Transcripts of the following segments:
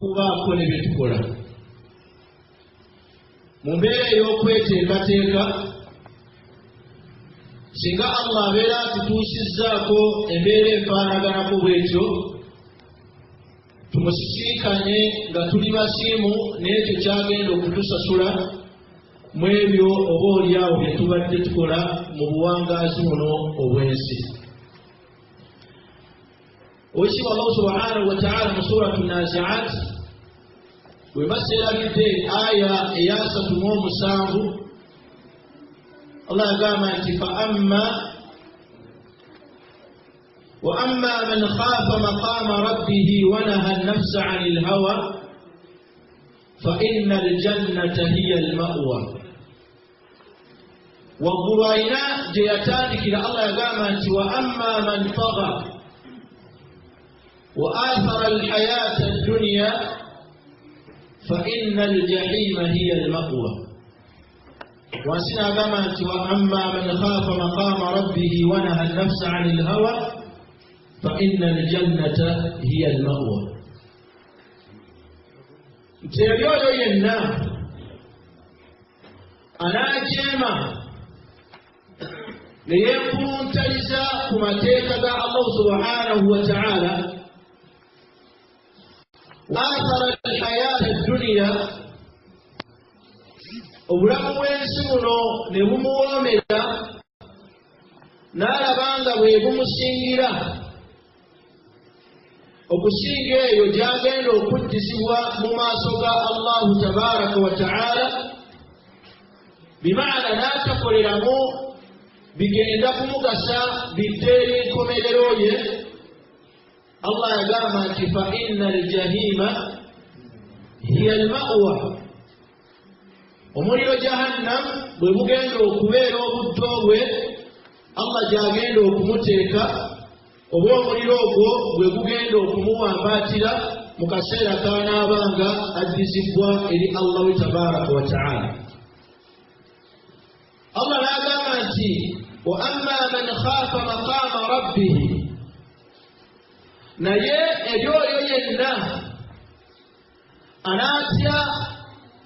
kubaako ne bye tukola mu mbeera ey'okweteekateeka singa Allah abeera atutuusizzaako embeera efaanaganako bwetyo tumusisinkanye nga tuli basiimu n'ekyo kyagenda okutusasula mu ebyo oba olyawo bye tubadde tukola mu buwangaazi buno obw'ensi. Oweekitiibwa Allah subhanahu wa ta'ala mu suratu Nazi'at bwe baserabidde aya eya 37 Allah agamba nti وأما من خاف مقام ربه ونهى النفس عن الهوى فإن الجنة هي المأوى. وقرأنا جيتانك إلى الله قامت وأما من طغى وآثر الحياة الدنيا فإن الجحيم هي المأوى. وأسنا قامت وأما من خاف مقام ربه ونهى النفس عن الهوى فإن الجنة هي المأوى. Mteyoyo yenna anajeema neyeekuntaliza ku mateeka ga Allah subhanahu wa ta'ala waathara alhayaata addunya obulamu bw'ensi buno ne bumuwoomera n'alabanga bwe bumusingira okusinga eyo gyagenda okuddizibwa mu maaso ga Allahu tabaraka wa ta'ala bimaana n'atakoleramu bigenda kumugasa bidde eri enkomerero ye. Allah yagamba nti fa inna aljahima hiya almawa, omuliro jahannam bwe bugenda okubeera obuddo bwe Allah gyagenda okumuteeka oba omuliro ogwo bwe gugenda okumuwambaatira mu kaseera kanaabanga addizibwa eri Allah tabaraka wa ta'ala. Allah n'agamba nti wa amma man khaafa maqaama rabbih, naye eri oyo yenna anaatya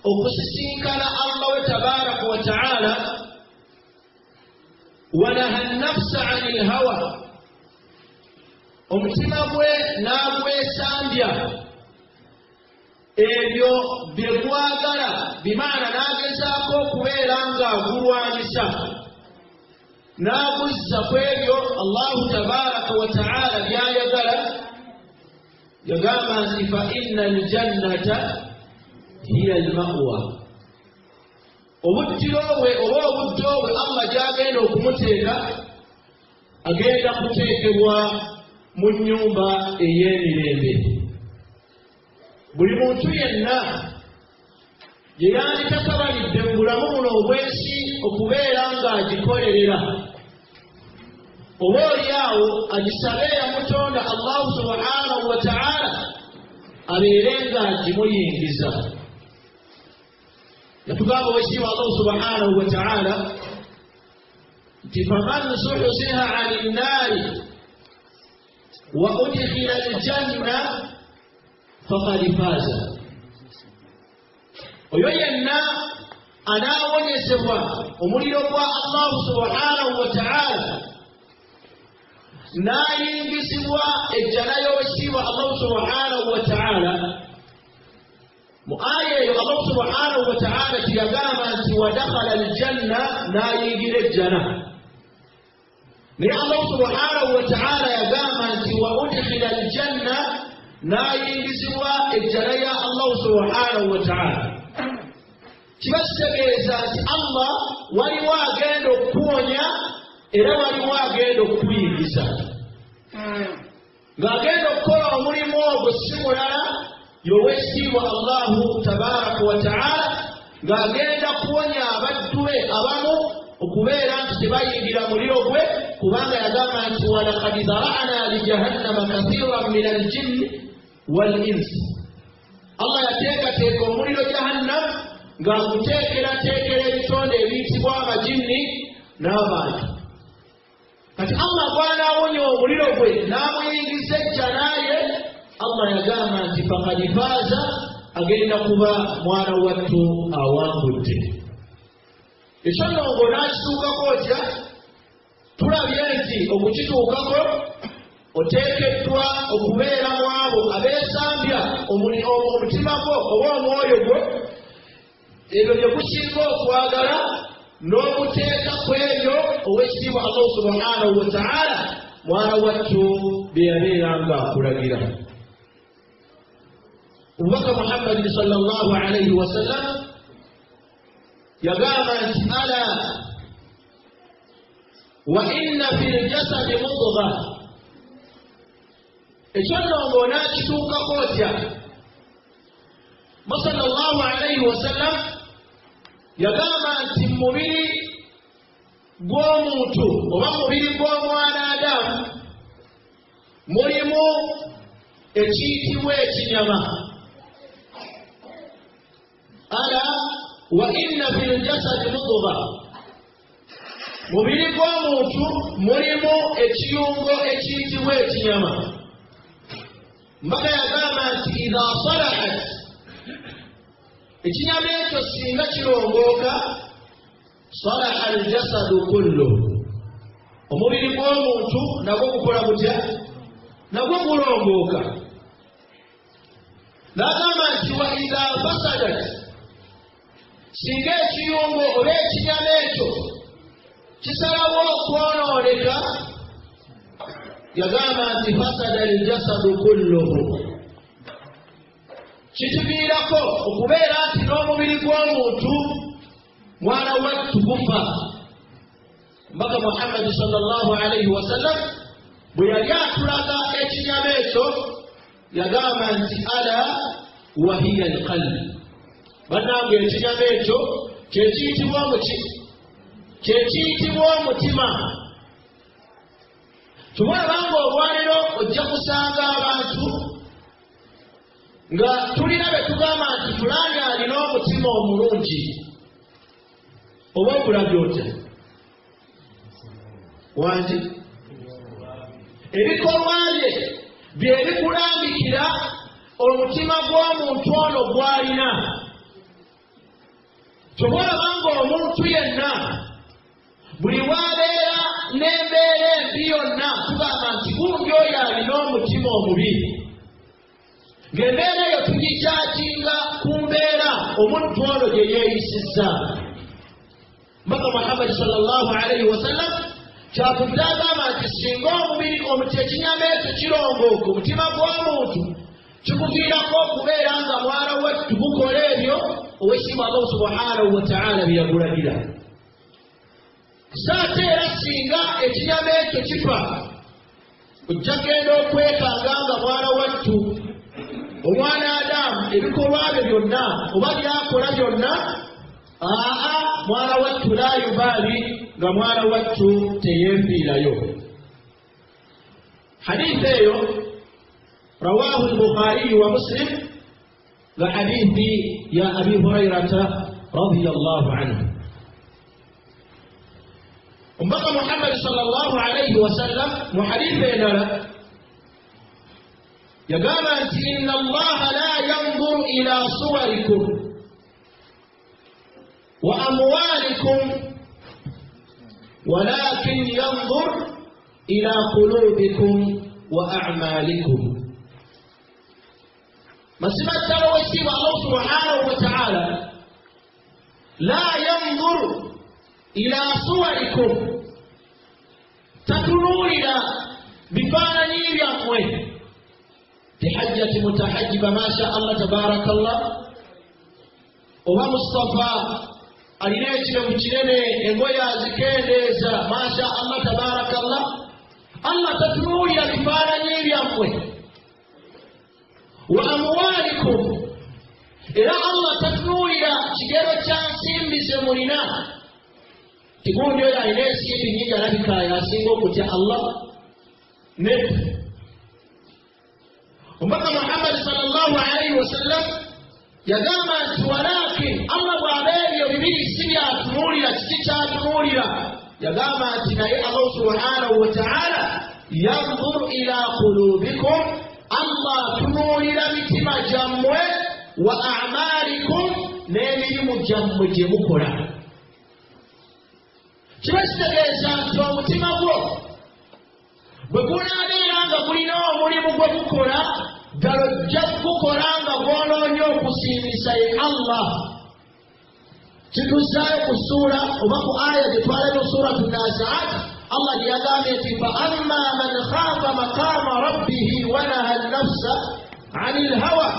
okusisinkana Allah tabaraka wa ta'ala wa naha an-nafsa 'anil hawa, omutima gwe n'agwesambya ebyo bye gwagala, bimaana n'agezaako okubeera ng'agulwanyisa n'aguzza ku ebyo Allahu tabaraka wa ta'ala by'ayagala. Yagamba nti fa inna aljannata hiya almawa, obuddiro bwe oba obuddo bwe Allah gy'agenda okumuteeka agenda kuteekebwa mu nnyumba ey'emirembe. Buli muntu yenna gye yanditakabalidde mu bulamu buno obw'ensi okubeera ng'agikolerera, oba olyawo agisabe yamutonda Allahu subhanahu wa ta'ala abeere ng'agimuyingiza. Yatugamba oweekitiibwa Allah subhanahu wa ta'ala nti faman zuhziha 'ani nnaari wa udkhila aljanna faqad faaza, oyo yenna anaawonyesebwa omuliro gwa Allah subhanahu wa ta'ala n'ayingizibwa ejjana y'oweekitiibwa Allah subhanahu wa ta'ala. Mu aya eyo Allah subhanahu wa ta'ala tiyagamba nti wadakhala aljanna, n'ayingira ejjana, naye Allah subhanahu wa ta'ala yagamba nti wa udkhila aljanna, n'ayingizibwa ejjana ya Allah subhanahu wa ta'ala. Kiba kitegeeza nti Allah waliwo agenda okukuwonya era waliwo agenda okukuyingiza, ng'agenda okukola omulimu ogwo si mulala y'oweekitiibwa Allahu tabaraka wa ta'ala, ng'agenda kuwonya abaddu be abamu okubeera nti tebayingira muliro gwe, kubanga yagamba nti walaqad zara'na li jahannama kathiran min aljinni wal insi. Allah yateekateeka omuliro jahannam ng'aguteekerateekera ebitonde ebiyitibwa abajinni n'abantu. Kati Allah bw'anaawonya omuliro gwe n'amuyingiza ejjana ye, Allah yagamba nti faqad faaza agenda kuba mwana wattu awangudde. Ekyo nno n'akituukako otya? Tulabye nti okukituukako oteekeddwa okubeera mu abo abeesambya omutima gwo oba omwoyo gwo ebyo bye gusinga okwagala n'okuteeka ku ebyo ow'ekitiibwa Allah subhanahu wa ta'ala mwana wattu bye yabeeranga akulagira. Omubaka Muhammad sallallahu alayhi wa sallam yagamba nti ala wa inna fil jasadi mudgha. Ekyo nno ng'onaakituukako otya? Sallallahu alayhi wa sallam yagamba nti mubiri gw'omuntu oba mubiri gw'omwana Adamu mulimu ekiyitibwa ekinyama. Ala wa inna fil jasadi mudgha. Mubiri gw'omuntu mulimu ekiyungo ekiyitibwa ekinyama. Mbaka yagamba nti idha salahat, ekinyama ekyo singa kirongooka, salaha aljasadu kullu, omubiri gw'omuntu nagwo gukola gutya? Nagwo gulongooka. Nagamba nti wa idha fasadat, singa ekiyungo oba ekinyama ekyo kisalawo okwonooneka, yagamba nti fasada aljasadu kulluhu, kituviirako okubeera nti n'omubiri gw'omuntu mwana wattu gufa. Mbaka Muhammad sallallahu alayhi wa sallam bwe yali atulaga ekinyama ekyo yagamba nti ala wa hiya alqalbi. Bannange ekinyama ekyo kyekiyitibwa omutima. Tubanga olwaliro ojja kusanga abantu nga tulina be tugamba nti fulani alina omutima omulungi. Oba okulabya otya? Wangi ebikolwa bye bye bikulambikira omutima gw'omuntu ono gw'alina. Tubanga omuntu yenna buli wabeera n'embeera embi yonna tugamba nti gundi oyo alina omutima omubi. Ng'embeera eyo tugikyakinga ku mbeera omuntu ono gye yeeyisizza. Mbaka Muhammad sallallahu alayhi wa sallam kyavudde agamba nti singa omubiri ekinyama ekyo kirongooka, omutima gw'omuntu kikuviirako okubeera nga mwana wattu gukola ebyo ow'ekitiibwa Allah subhanahu wa ta'ala bye yagulagira. Saate era singa ekinyama ekyo kifa, ojja genda okwekanga nga mwana wattu omwana Adamu ebikolwa bye byonna oba byakola byonna, mwana wattu la yubaali, nga mwana wattu teyeefiirayo. Hadithi eyo rawahu al-Bukhari wa Muslim, nga hadithi ya Abi Hurairata radiyallahu anhu. Omubaka Muhammad sallallahu alayhi wa sallam mu hadithi endala yagamba nti inna Allaha la yanzuru ila suwarikum wa amwalikum walakin yanzur ila qulubikum wa a'malikum. Masima ddala ow'ekitiibwa Allah subhanahu wa ta'ala la yanzuru ila suwarikum, tatunuulira bifaananyi byammwe. Bihajjati mutahajjiba masha Allah tabarakallah, oba Mustafa alina ekiremu kinene engoye azikendeeza masha Allah tabarakallah. Allah tatunuulira bifaananyi byammwe. Wa amwalikum, era Allah tatunuulira kigero kya nsimbi ze mulina. Tigundi oyo alina ensimbi nnyingi alabika yasinga okutya Allah ne Omubaka Muhammad sallallahu alayhi wa sallam yagamba nti walakin Allah bw'aba ebyo bibiri si byatunuulira, kiki kyatunuulira? Yagamba nti naye Allah subhanahu wa ta'ala yanzuru ila qulubikum, Allah tunuulira mitima gyammwe wa a'malikum n'emirimu gyammwe gye mukola. Kiba kitegeeza nti omutima gwo bwe gunaabeera nga gulina omulimu gwe gukola, ddala ojja kugukola nga gwonoonye okusiimisa ye Allah. Kituzaayo ku ssuura oba ku aya gye twalabye suratu Nazi'aat, Allah gye yagambye nti fa amma man khaafa maqaama rabbihi wa naha an-nafsa 'anil hawa.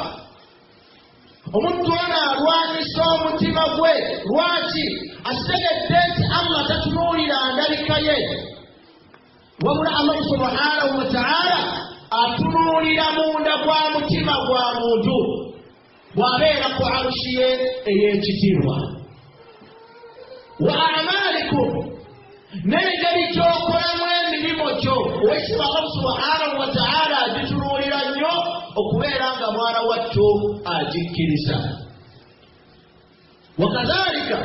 Omuntu ono alwanyisa omutima gwe. Lwaki? Asitegedde nti Allah tatunuulira ndabika ye, wabula Allah subhanahu wa ta'ala atunuulira munda gwa mutima gwa muntu bw'abeera ku arushi ye ey'ekitiibwa. Wa a'malikum, n'engeri gy'okolamu emirimu gyo. Owekitiibwa Allah subhanahu wa ta'ala agitunuulira nnyo okubeera nga mwana wattu agikkiriza. Wakadhalika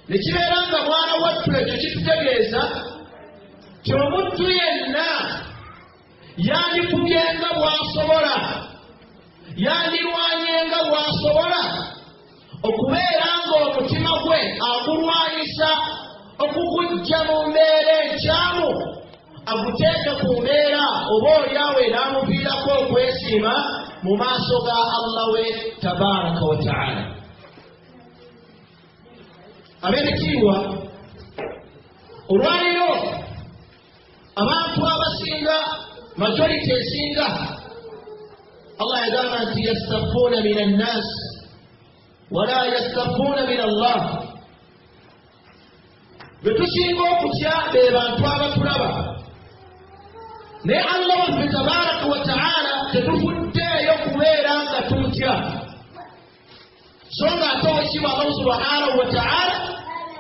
ne kibeera nga mwana wattu ekyo kitutegeeza nti omuntu yenna yandikubyenga bw'asobola, yandirwanyenga bw'asobola okubeera ng'omutima gwe agulwanyisa okugujja mu mbeera enkyamu, aguteeke ku mbeera oba olyawo enaamuviirako okwesiima mu maaso ga Allah we tabaraka wa ta'ala. Abeekitiibwa, olwaliro abantu abasinga, majority esinga, Allah yagamba nti yastafuuna min annaas wala yastafuuna min Allah. Bwe tusinga okutya be bantu abatulaba, naye Allah waffe tabaraka wa ta'ala tetufuddeeyo kubeera nga tumutya. So nga ate owekitiibwa Allah subhanahu wa ta'ala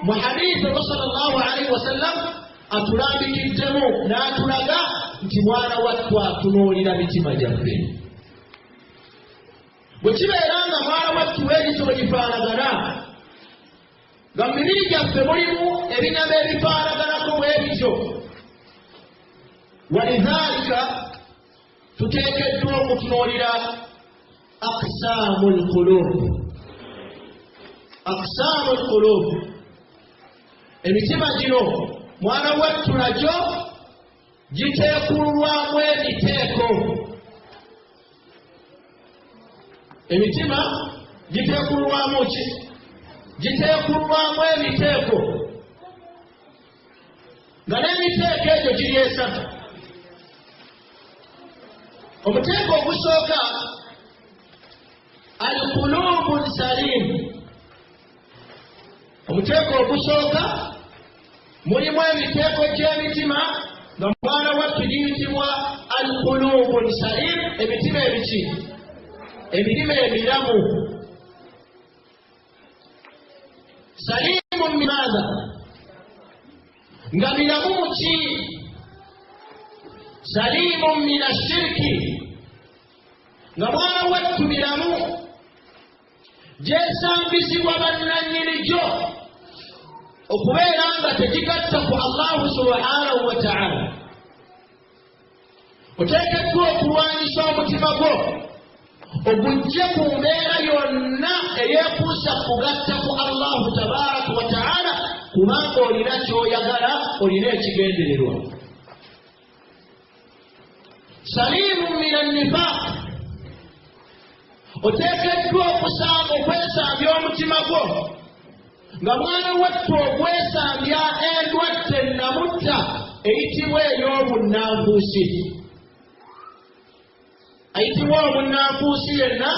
mu hadiisi sallallahu alaihi wasallam atulambikiddemu n'atulaga nti mwana wattu atunuulira mitima gyaffe. Bwe kibeera nga mwana wattu w'ekitabo gifaanagana, nga mu mibiri gyaffe mulimu ebinyama ebifaanaganako bwe bityo, walidhalika tuteekeddwa okutunuulira aqsaamul quluub. Aqsaamul quluub, emitima gino mwana wattu nagyo giteekulwamu emiteeko. Emitima giteekulwamu ki? Giteekulwamu emiteeko, nga n'emiteeko egyo giri esatu. Omuteeko ogusooka al-quluubun saliim. Omuteeko ogusooka mulimu emiteeko gy'emitima nga mwana wattu giyitibwa al-quluubun saliim. Emitima ebiki? Emirimu emiramu. Saliimun min maadha? Nga miramu ki? Saliimun min ashirki. Nga mwana wattu miramu gyesambizibwa bannannyini gyo okubeera nga tegigatta ku Allahu subhanahu wa ta'ala. Oteekeddwa okulwanyisa omutima gwo ogujje ku mbeera yonna eyeekuusa kugatta ku Allahu tabaraka wa ta'ala, kubanga olina ky'oyagala, olina ekigendererwa. Saliimun min an-nifaaq, oteekeddwa okwesambya omutima gwo nga mwana wattu ogwesambya endwadde namutta eyitibwa ey'obunnanfuusi. Ayitibwa obunnanfuusi yenna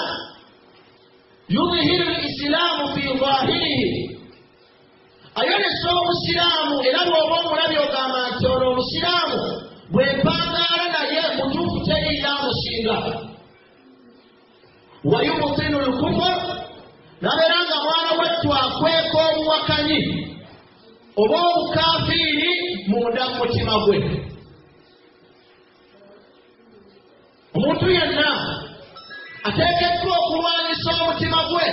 yudhihiru al-islaamu fi zaahirihi, ayolesa obusiraamu era bw'oba omulabye ogamba nti ono omusiraamu bw'empangaala naye mutuufu teriira amusinga. Wa yubtinu al-kufr, nabeera nga mwana wattu akweka obuwakanyi oba obukafiiri munda mu mutima gwe. Omuntu yenna ateekeddwa okulwanyisa omutima gwe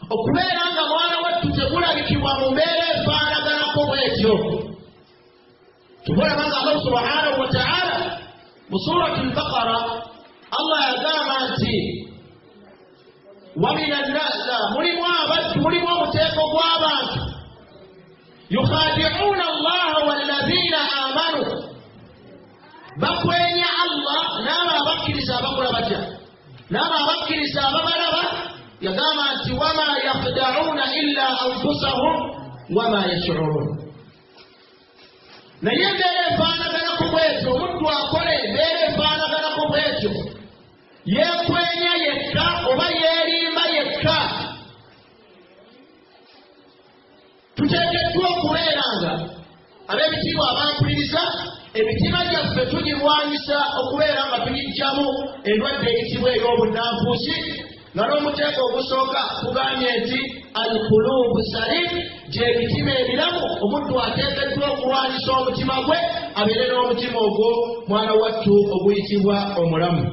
okubeera nga mwana wattu tegulabikibwa mu mbeera efaanaganako bw'etyo. Tubulaba nga Allah subhanahu wa ta'ala mu surati al-Baqara Allah yagamba nti wamina nnasa mulimu abaddu mulimu omuteeko gw'abantu yukhadi'una allaha walladhina amanu bakwenya Allah n'abo abakkiriza abakola batya n'abo abakkiriza ababalaba yagamba nti wama yakhda'una illa anfusahum wama yash'urun naye embeera efaanagana ku bwetyo omuddu akola embeera efaanagana ku bwetyo yeekwenya yekka oba yeerimba yekka tuteekeddwa okubeeranga ab'ebitiibwa abampuliriza emitima gyaffe tugirwanyisa okubeera nga tuyiggyamu endwadde eyitibwa ey'obunanfuusi nga n'omuteeko ogusooka tugambye nti alkulubu salim gy'emitima emiramu omuddu ateekeddwa okulwanyisa omutima gwe abeere n'omutima ogwo mwana wattu oguyitibwa omulamu.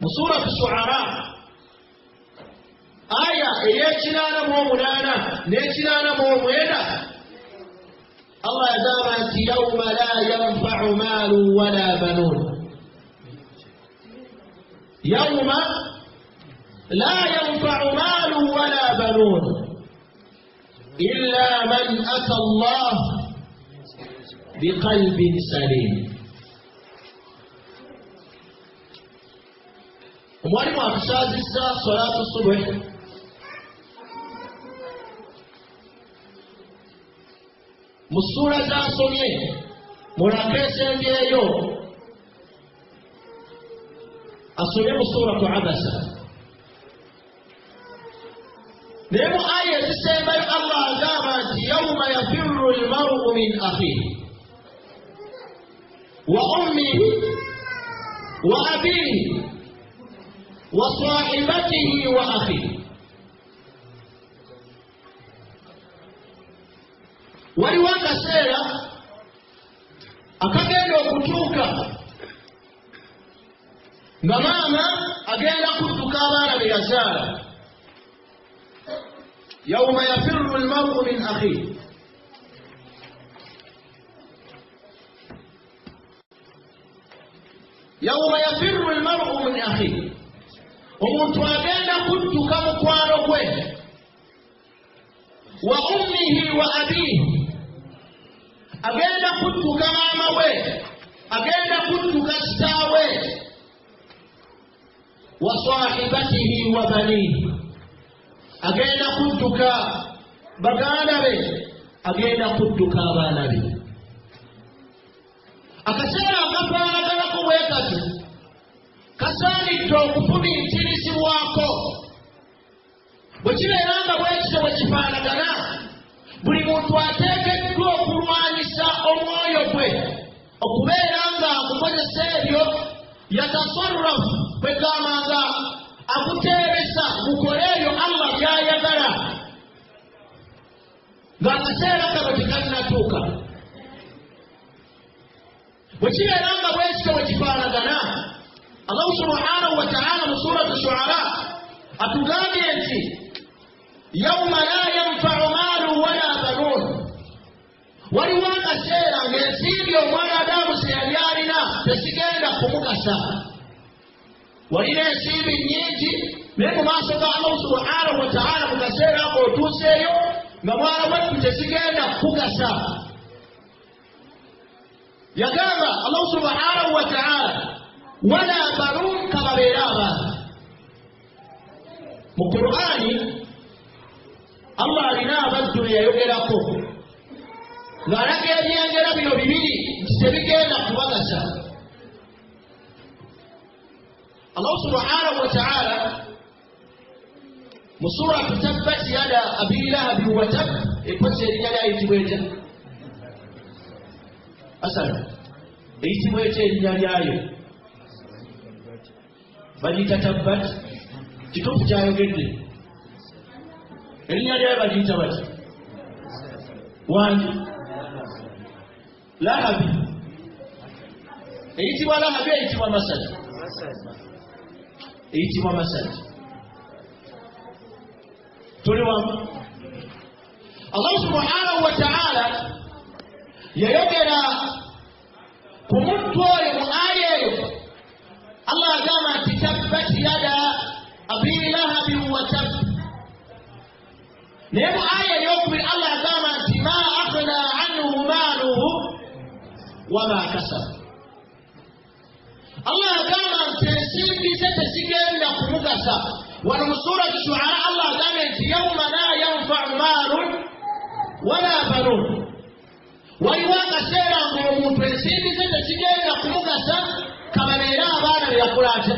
mu suratu shuara aya ey'ekinaana n'ekinaana mu omwenda Allah yagamba nti yawma la yanfa'u maalu wala banuun yawma la yanfa'u maalu wala banuun illa man ata Allah biqalbin salim. omwalimu atusaazizza salatu subuhi mu ssuula z'asomye mulaka esembyeyo asomye mu suratu abasa naye mu aya ezisembayo Allah agamba nti yawma yafirru almar'u min akhihi wa ummihi wa abihi wa sahibatihi wa akhihi. waliwo akaseera akagenda okutuuka nga maama agenda kudduka abaana be yazaala. yawma yafirru almar'u min akhihi yawma yafirru almar'u min akhihi omuntu agenda kudduka mukwano gwe wa ummihi wa abihi agenda kudduka maama we agenda kudduka kitaawe wa sahibatihi wa banihi agenda kudduka baganda be agenda kudduka abaana be. akaseera akafaanaganako bwe kati kasaanidde okufumiitirizibwako bwe kibeera nga bwekityo bwe kifaanagana buli muntu ateekeddwa okulwanyisa omwoyo gwe okubeera nga amukozesa ebyo yatasarrafu kwegamba nga akuteebesa mukole ebyo Allah by'ayagala ng'akaseera kano tekannatuuka. bwe kibeera nga bwekityo bwe kifaanagana Allah subhanahu wa ta'ala mu suratu shuara atugambye nti yawma la yanfa'u maalu wala banuun waliwo akaseera ng'ensimbi omwana Adamu ze yali alina tesigenda kumugasa. walina ensimbi nnyingi naye mu maaso ga Allah subhanahu wa ta'ala mu kaseera ako otuuseeyo nga mwana wattu tesigenda kugasa. yagamba Allah subhanahu wa ta'ala wala banuun kababeera abaana. mu Qur'ani Allah alina abaddu yayogerako ng'alaga ebyengera bino bibiri nti tebigenda kubagasa. Allah subhanahu wa ta'ala mu suratu tabbat yada abi lahabi wa tab ekwese erinnya lyayitibwa etya asala eyitibwa etya erinnya lyayo bagiyita tabbat kituufu kyayogedde erinnya lyayo bagiyita bati wangi lahabi eyitibwa lahabi eyitibwa masad eyitibwa masad tuli wamu. Allah subhanahu wa ta'ala yayogera ku muntu oyo mu aya eyo Allah Nemu aya yokubiri Allah agamba nti ma aghna anhu maluhu wama kasaba. Allah agamba nti ensimbi ze tezigenda kumugasa. Wano mu surati Shu'ara Allah agamba nti yawma la yanfa'u malun wala banun. Waliwo akaseera ng'omuntu ensimbi ze tezigenda kumugasa kababeera abaana be yakulata,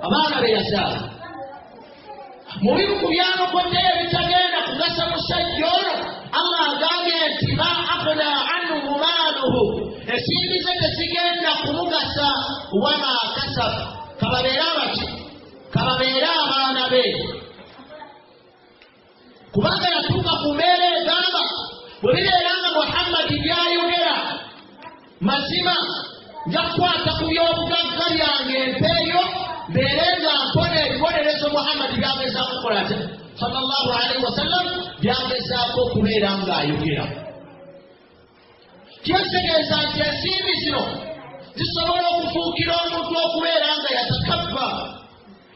abaana be yazaala. Mu bimu ku byanokoddeyo ebitagenda kugasa musajja ono Allah agambye nti ma aghna anhu maaluhu, ensimbi ze tezigenda kumugasa wama kasaba, kababeera baki, kababeera abaana be. Kubanga yatuuka ku mbeera egamba bwe bibeera nga Muhammadi byayogera mazima nja kukwata ku byobugagga byange empeeyo mbeere nga mpona ebibonerezo Muhammadi byagezaako kukola ate sallallahu alaihi wasallam byagezaako okubeera ng'ayogera. Kitegeeza nti ensimbi zino zisobola okufuukira omuntu okubeera nga yatakabba,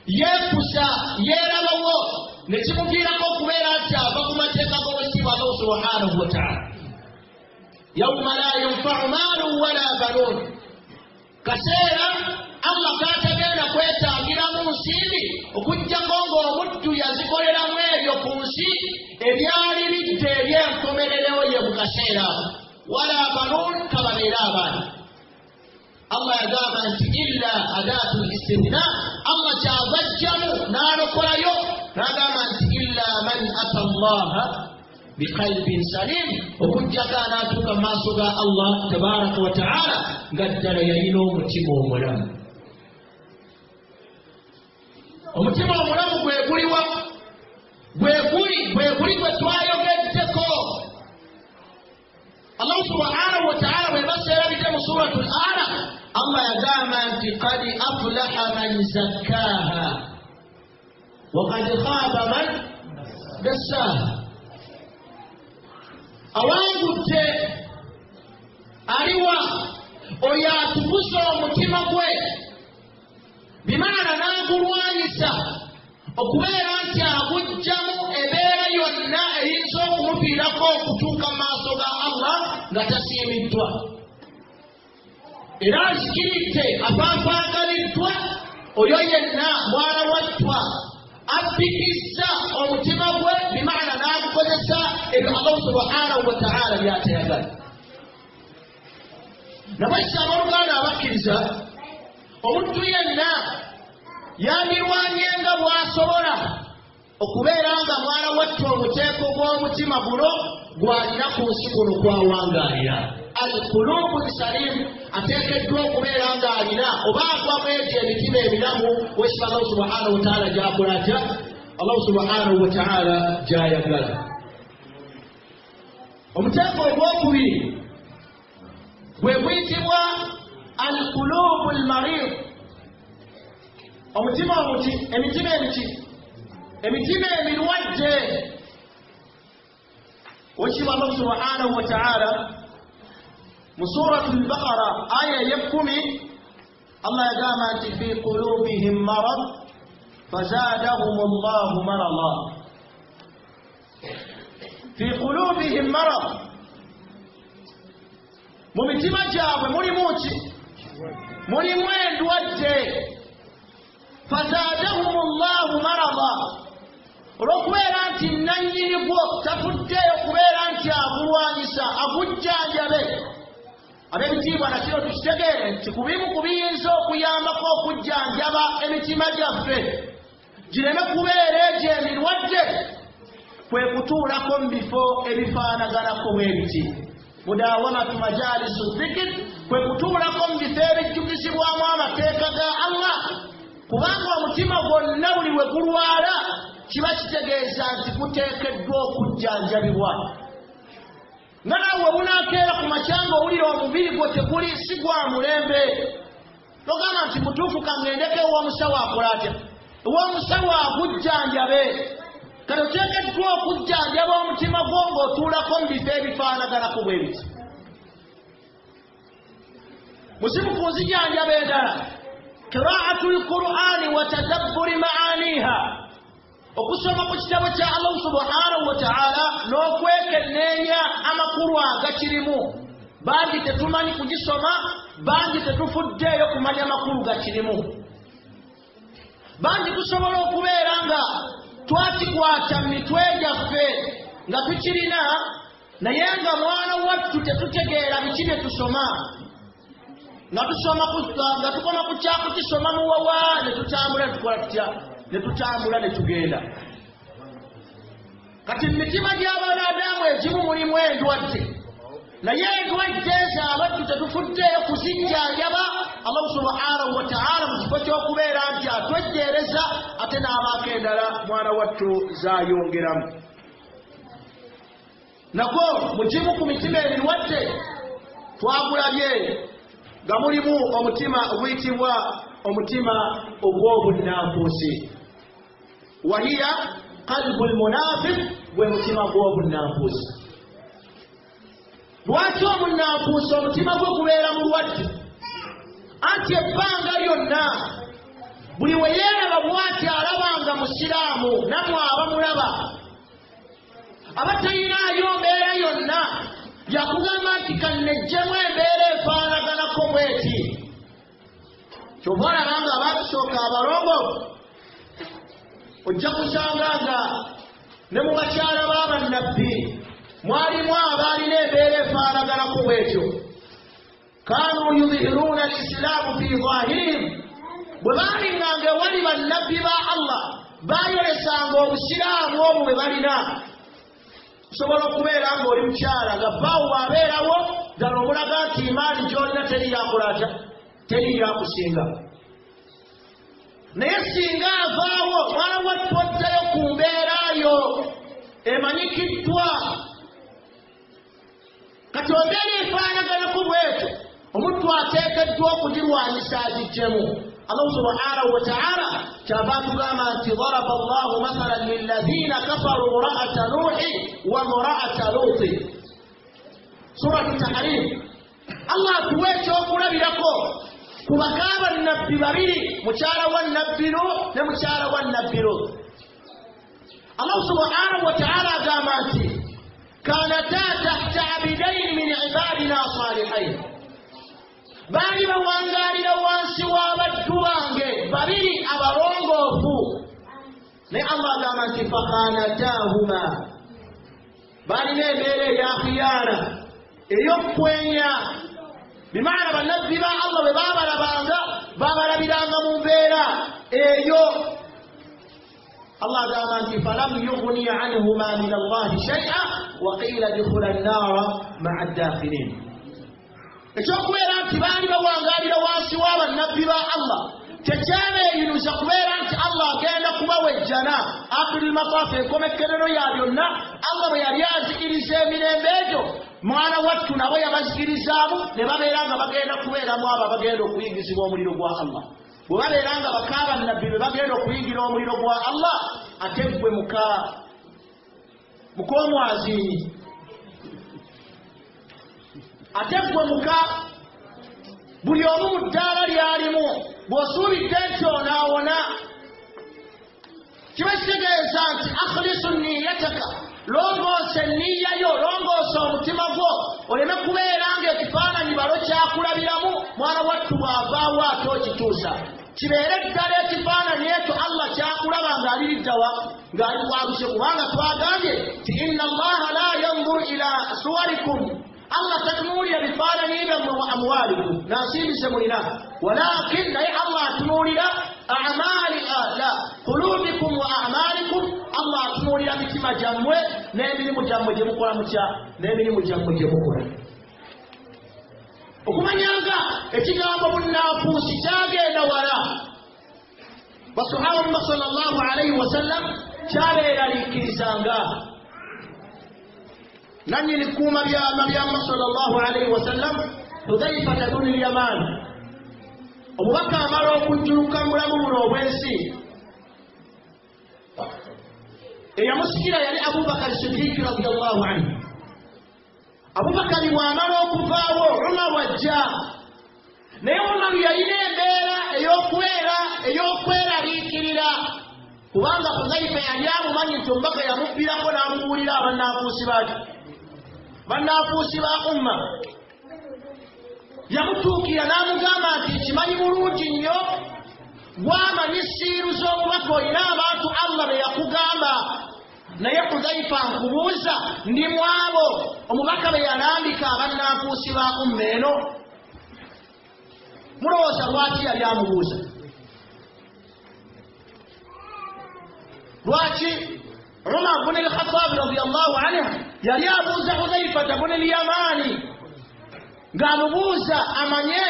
yeekusa, yeerabawo, ne kimuviirako okubeera nti ava ku mateeka g'owekitiibwa Allah subhanahu wa ta'ala. Yawma la yanfa'u maalun wala banuun, kaseera Allah kaatagenda kwetangiramu nsimbi okuggyako ng'omuddu yazikoleramu ebyo ku nsi ebyali bidde eby'enkomerero ye mu kaseera wala banuun, kababeera abaana. Allah yagamba nti illa adatul istinna, Allah kyavajjamu n'alokolayo n'agamba nti illa man ata Allaha biqalbin salim, okujjako anaatuuka mu maaso ga Allah tabaraka wa ta'ala nga ddala yalina omutima omulamu. Omutima omulamu gwe guliwa? Gwe guli gwe twayogeddeko. Allah subhanahu wa ta'ala bwe baseerabidde mu suratul A'la, Allah yagamba nti qad aflaha man zakkaaha wa qad khaba man dassaaha. Awangudde aliwa oyo atukuza omutima gwe, bimaana n'agulwanyisa okubeera nti aguggyamu ebeera yonna eyinza okumuviirako okutuuka mu maaso ga Allah nga tasiimiddwa. Era azikiridde, afaafagaliddwa, oyo yenna mwana wattwa abbikizza omutima gwe, bimaana n'agukozesa ebyo Allah subhanahu wa ta'ala by'atayagala. Nabaisa abooluganda abakkiriza, omuntu yenna yandirwanyenga bw'asobola okubeera nga mwana wattwa omuteeko gw'omutima guno gw'alina ku nsi kuno kwawangaalira. Al-qulubu salim ateekeddwa okubeera ng'alina oba agwamu egyo emitima emiramu wekisa Allah subhanahu wa ta'ala gy'akola atya, Allah subhanahu wa ta'ala gy'ayagala. Omuteeko ogwokubiri gwe guyitibwa al-qulubu al-marid, omutima omuti, emitima emiti, emitima emirwadde. Wekisa Allah subhanahu wa ta'ala mu suratul Baqara aya y'ekkumi Allah yagamba nti fi qulubihim marad fazadahum Allahu marada. Fi qulubihim marad, mu mitima gyabwe mulimu ki? Mulimu endwadde. Fazadahum Allahu marada, olw'okubeera nti nannyini gwo tafuddeyo kubeera nti agulwanyisa, agujjanjabe. Ab'ebitiibwa nakino tukitegeere nti ku bimu ku biyinza okuyambako okujjanjaba emitima gyaffe gireme kubeera egyo emirwadde, kwe kutuulako mu bifo ebifaanaganako bw'ebiti. Mudawamatu majalisu dhikr, kwe kutuulako mu bifo ebijjukizibwamu amateeka ga Allah, kubanga omutima gwonna buli we gulwala kiba kitegeeza nti guteekeddwa okujjanjabibwa. Nga naawe bunaakeera ku makyanga owulira omubiri gwo teguli si gwa mulembe, togamba nti mutuufu kangendeko ew'omusawo akola atya, ew'omusawo agujjanjabe. Kale oteekeddwa okujjanjaba omutima gwo ng'otuulako mu bifo ebifaanaganako bwe biti. Musimu ku nzijanjaba endala qira'atul Qur'ani wa tadabburi ma'aniha, okusoma ku kitabo kya Allah subhanahu wa ta'ala n'okwekenneenya amakulu agakirimu bangi tetumanyi kugisoma bangi tetufuddeeyo kumanya amakulu gakirimu bangi tusobola okubeera nga twakikwata mu mitwe gyaffe nga tukirina naye nga mwana wattu tetutegeera biki bye tusoma nga tukoma ku kyakukisoma muwawa ne tutambula tukola tutya ne tutambula ne tugenda kati mu mitima gy'abanadamu egimu mulimu endwadde naye endwadde ezo abaddu tetufuddeeyo kuzijjanjaba Allah subhanahu wa ta'ala mu kifo ky'okubeera nti atwejjeereza ate n'abaako endala mwana wattu zaayongeramu nako mu kimu ku mitima emirwadde twagulabye nga mulimu omutima oguyitibwa omutima ogw'obunnanfuusi wahiya qalbul munafiq gwe mutima gw'obunnanfuusi lwaki omunnanfuusi omutima gwe gubeera mulwadde anti ebbanga lyonna buli we yeeraba bw'ati alabanga musiraamu nammwe abamulaba abatalinayo mbeera yonna yakugamba nti kannejjemu embeera efaanaganako bweti kyova olaba nga abaatusooka abalongo ojja kusanga nga ne mu bakyala b'abannabbi mwalimu abaalina embeera efaanaganako bwetyo kaanu yudhiruuna alisilaamu fi zaahirihim bwe baalinganga ewali bannabbi ba Allah baayolesanga obusiraamu obwo bwe balina osobola okubeera ng'oli mukyala nga bbaawo bw'abeerawo ddala omulaga nti imaani gy'olina teriyakulata teriyakusinga naye singa avaawo mwana wattu oddayo ku mbeerayo emanyikiddwa kati ombeera efaanaganako bwetyo omuntu ateekeddwa okugirwanyisa agiggyemu Allah subhanahu wa ta'ala kyava tugamba nti daraba Allahu mathalan lilladhina kafaru imra'ata Nuhi wa imra'ata Luti suratu Tahrim Allah atuwa ekyokulabirako ku bakaaba nnabbi babiri mukyala wa nnabbi Nuh ne mukyala wa nnabbi Lut Allah subhanahu wa ta'ala agamba nti kanata tahta abidaini min ibadina salihain baali bawangaalira wansi w'abaddu bange babiri abalongoofu naye Allah agamba nti fakhanataahuma baalina embeera eya khiyaana ey'okwenya bimaana bannabbi ba Allah bwe baabalabanga baabalabiranga mu mbeera eyo Allah agamba nti falam yughniya anhuma min Allahi shay'a wa qiila dkhula an-naara ma'a ad-daakhiliin ekyokubeera nti baali bawangaalira wansi w'abannabbi ba Allah tekyabeeyinuza kubeera nti Allah agenda kubawejjana akiri mataafu enkomekerero ya byonna Allah bwe yali azikiriza emirembe egyo mwana wattu nabo yabazikirizaamu ne babeera nga bagenda kubeeramu abo abagenda okuyingizibwa omuliro gwa Allah bwe babeera nga bakaaba nnabbi bwe bagenda okuyingira omuliro gwa Allah ate ggwe mukoomwaziini ate ggwe muka buli omu mu ddaala lyalimu bw'osuubidde nti onaawona kiba kitegeeza nti akhlisu niyataka longoosa enniyayo longoosa omutima gwo oleme kubeera ng'ekifaananyi balo kyakulabiramu mwana wattu bw'avaawo ate okituusa kibeere ddala ekifaananyi ekyo Allah kyakulaba ng'aliriddawa ng'ali bwaluse kubanga twagambye ti inna Allaha la yanzuru ila suwarikum Allah tatunuulira bifaananyi byammwe wa amwalikum nansimbise mulina walakin naye Allah atunuulira qulubikum wa a'malikum Allah atunuulira mitima gyammwe n'emirimu gyammwe gye mukola mutya n'emirimu gyammwe gye mukola okumanyanga ekigambo bunnanfuusi kyagenda wala basahaba Muhammad sallallahu alayhi wa sallam kyabeeraliikirizanga nanyini kuuma bya Muhammad sallallahu alayhi wa sallam Hudhayfa ibn al-Yaman obubaka amala okujjuluka mulamu buno obwensi eyamusikira yali Abubakar Siddiq radiyallahu anhu Abubakar bw'amala okuvaawo Umar wajja naye Umar yalina embeera ey'okweraliikirira kubanga Hudhaifa yali amumanyi nti omubaka yamubbirako n'amubuulira abannaafuusi baaki bannaafuusi ba umma yamutuukira n'amugamba nti kimanyi bulungi nnyo gwamanyi siiru z'omubaka olina abantu Allah be yakugamba naye Hudhaifa nkubuuza ndi mwabo omubaka be yalambika abannaafuusi ba umma eno mulowooza lwaki yali amubuuza lwaki Umar ibn al-Khattab radiyallahu anhu yali abuuza Hudhaifa ibn al-Yamani ng'amubuuza amanye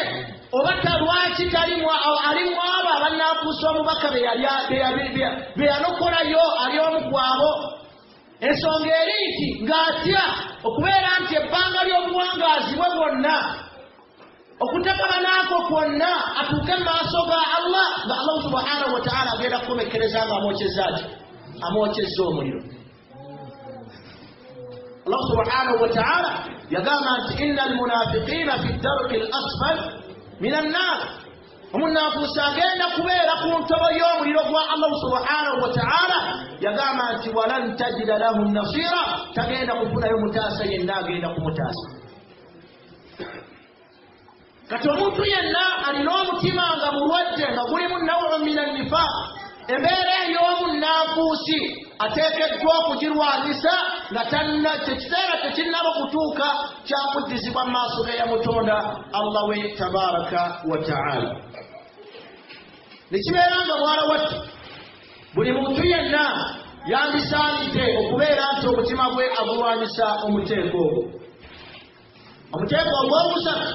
obata lwaki alimu abo abannaafuusi omubaka be yanokolayo ali omu kwabo ensonga eri nti ng'atya okubeera nti ebbanga ly'obuwangaazi bwe bwonna okutakabanaako kwonna atuuke mu maaso ga Allah nga Allah subhanahu wa ta'ala agenda kukomekereza ng'amwokyezaki amwokyezza omuliro Allah subhanahu wa ta'ala yagamba nti inna almunafiqina fi ddarki al-asfal min an-nar omunaafuusi agenda kubeera ku ntobo y'omuliro gwa Allah subhanahu wa ta'ala yagamba nti walan tajida lahum nasira tagenda kufunayo mutaasa yenna agenda kumutaasa kati omuntu yenna alina omutima nga mulwadde nga gulimu nawun min an-nifaq embeera ey'omunnaafuusi ateekeddwa okugirwanyisa nga ekiseera tekinnaba kutuuka kyakuddizibwa mu maaso ge ya mutonda Allah we tabaraka wa ta'ala nekibeera nga mwala wattu buli muntu yenna yandisaanidde okubeera nti omutima gwe agulwanyisa omuteeko ogwo omuteeko ogw'okusatu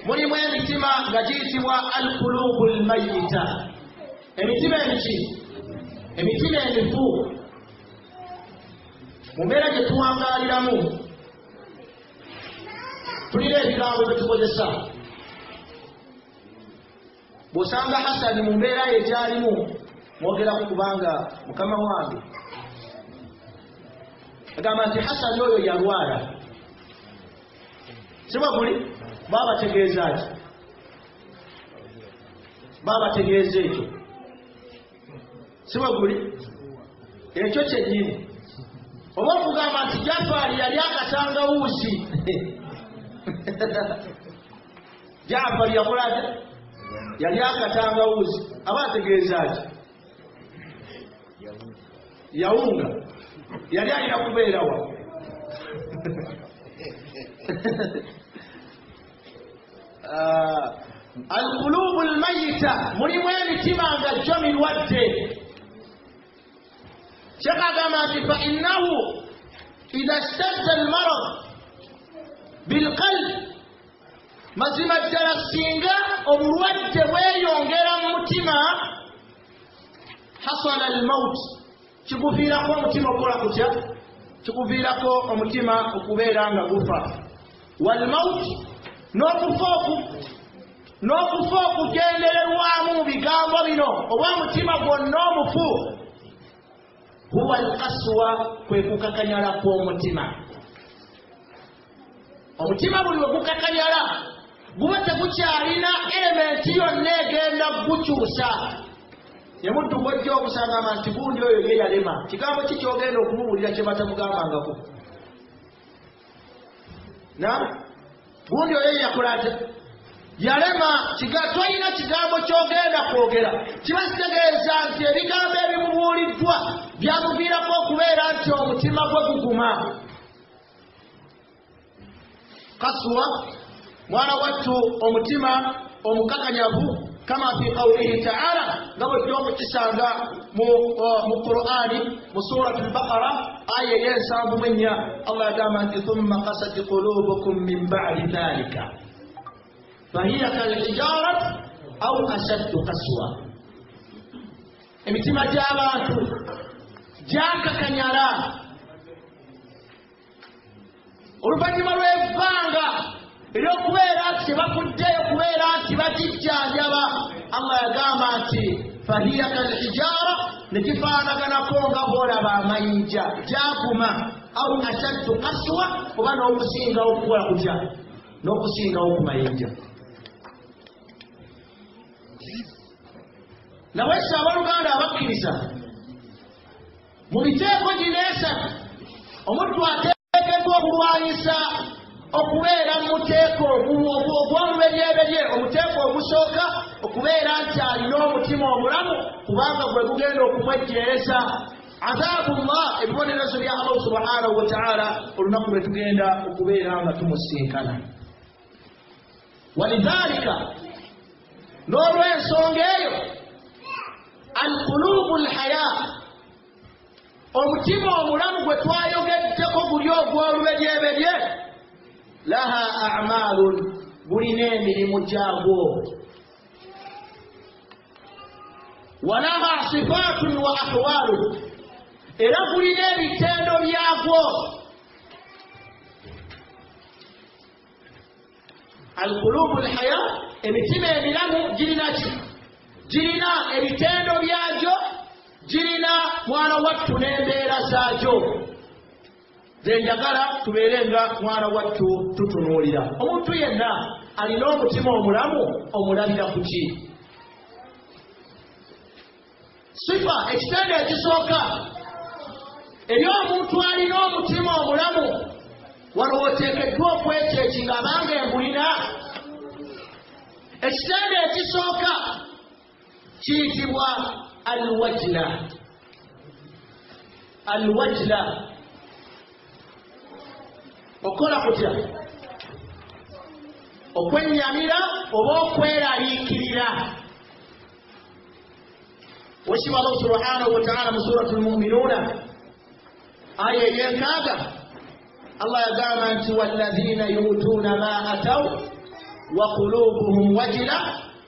mulimu emitima nga giyitibwa alqulubu almayita emitima emiki emitima emifu mu mbeera gye tuwangaaliramu tulina ebigambo bye tukozesa bw'osanga Hasani mu mbeera ye gyalimu mwogeraku kubanga mukama wange agamba nti Hasani oyo yalwala sibwa guli babategeeza ki babategeeza ekyo sibwa guli ekyo kyennyini oba okugamba nti Jafari yali akatangawuuzi Jafari yakolaje yali akatangawuuzi aba ategeeza ki yawunga yali alina kubeerawa alqulubu almayita mulimu emitima nga gyo mirwadde Sheikh agamba nti fa innahu idha ishtadda almarad bilqalb mazima ddala singa obulwadde bweyongera mu mutima hasala almaut kiguviirako omutima okukola kutya kiguviirako omutima okubeera nga gufa walmaut n'okufa okugendererwamu mu bigambo bino oba omutima gwonna omufu huwa alqaswa kwe kukakanyala kw'omutima omutima buli we gukakanyala guba tegukyalina elementi yonna egenda gukyusa yemuddu gwojja okusangama nti gundi oyo ye yalema kigambo ki kyogenda okumubuulira kye batamugambangako gundi oyo yakolate yalema twalina kigambo kyogenda kwogera kiba kitegeeza nti ebigambo ebimubuuliddwa byamuviirako okubeera nti omutima gwe guguma kaswa mwana wattu omutima omukakanyavu kama fi qawlihi ta'ala ngabo kyokukisanga mu Qur'ani mu surati al-Baqara aya y'ensanvu mwenya Allah agamba nti thumma qasat qulubukum min ba'di dhalika fahiya kal-hijarat aw ashaddu qaswa emitima gy'abantu gyakakanyala oluvannyuma lw'ebbanga ery'okubeera nti tebafuddeyo kubeera nti bagijjanjaba Allah yagamba nti fahiya kalhijara nekifaanaganako nga bw'olaba amayinja gyaguma aw ashaddu qaswa oba n'okusingawo okukola kutya n'okusingawo ku mayinja nawesa abaluganda abakkiriza mu biteeko gineesa omuntu ateekeddwa okulwanyisa okubeera mu muteeko ogw'olubereberye omuteeko ogusooka okubeera nti alina omutima omulamu kubanga gwe gugenda okumwejjeereza azabullah ebibonerezo bya Allah subhanahu wa ta'ala olunaku lwe tugenda okubeera nga tumusinkana walidhalika n'olw'ensonga eyo alqulubu alhaya omutima omulamu gwe twayogeddeko guli ogw'olubereberye laha a'malun gulina emirimu gyagwo walaha sifatun wa ahwalun era gulina ebitendo byagwo alqulubu alhaya emitima emiramu girina ebitendo byagyo girina mwana wattu n'embeera zaagyo zenjagala tubeerenga mwana wattu tutunuulira omuntu yenna alina omutima omulamu omulabira ku ki sifa ekitendo ekisooka eri omuntu alina omutima omulamu wano oteekeddwa okwekyeki abanga embulina ekitendo ekisooka kiyitibwa alwajla okola kutya okwennyamira oba okweraliikirira wekitiibwa Allah subhanahu wa ta'ala mu suratu al-mu'minuna aya ey'enkaaga Allah yagamba nti walladhina yu'tuuna ma ataw wa qulubuhum wajila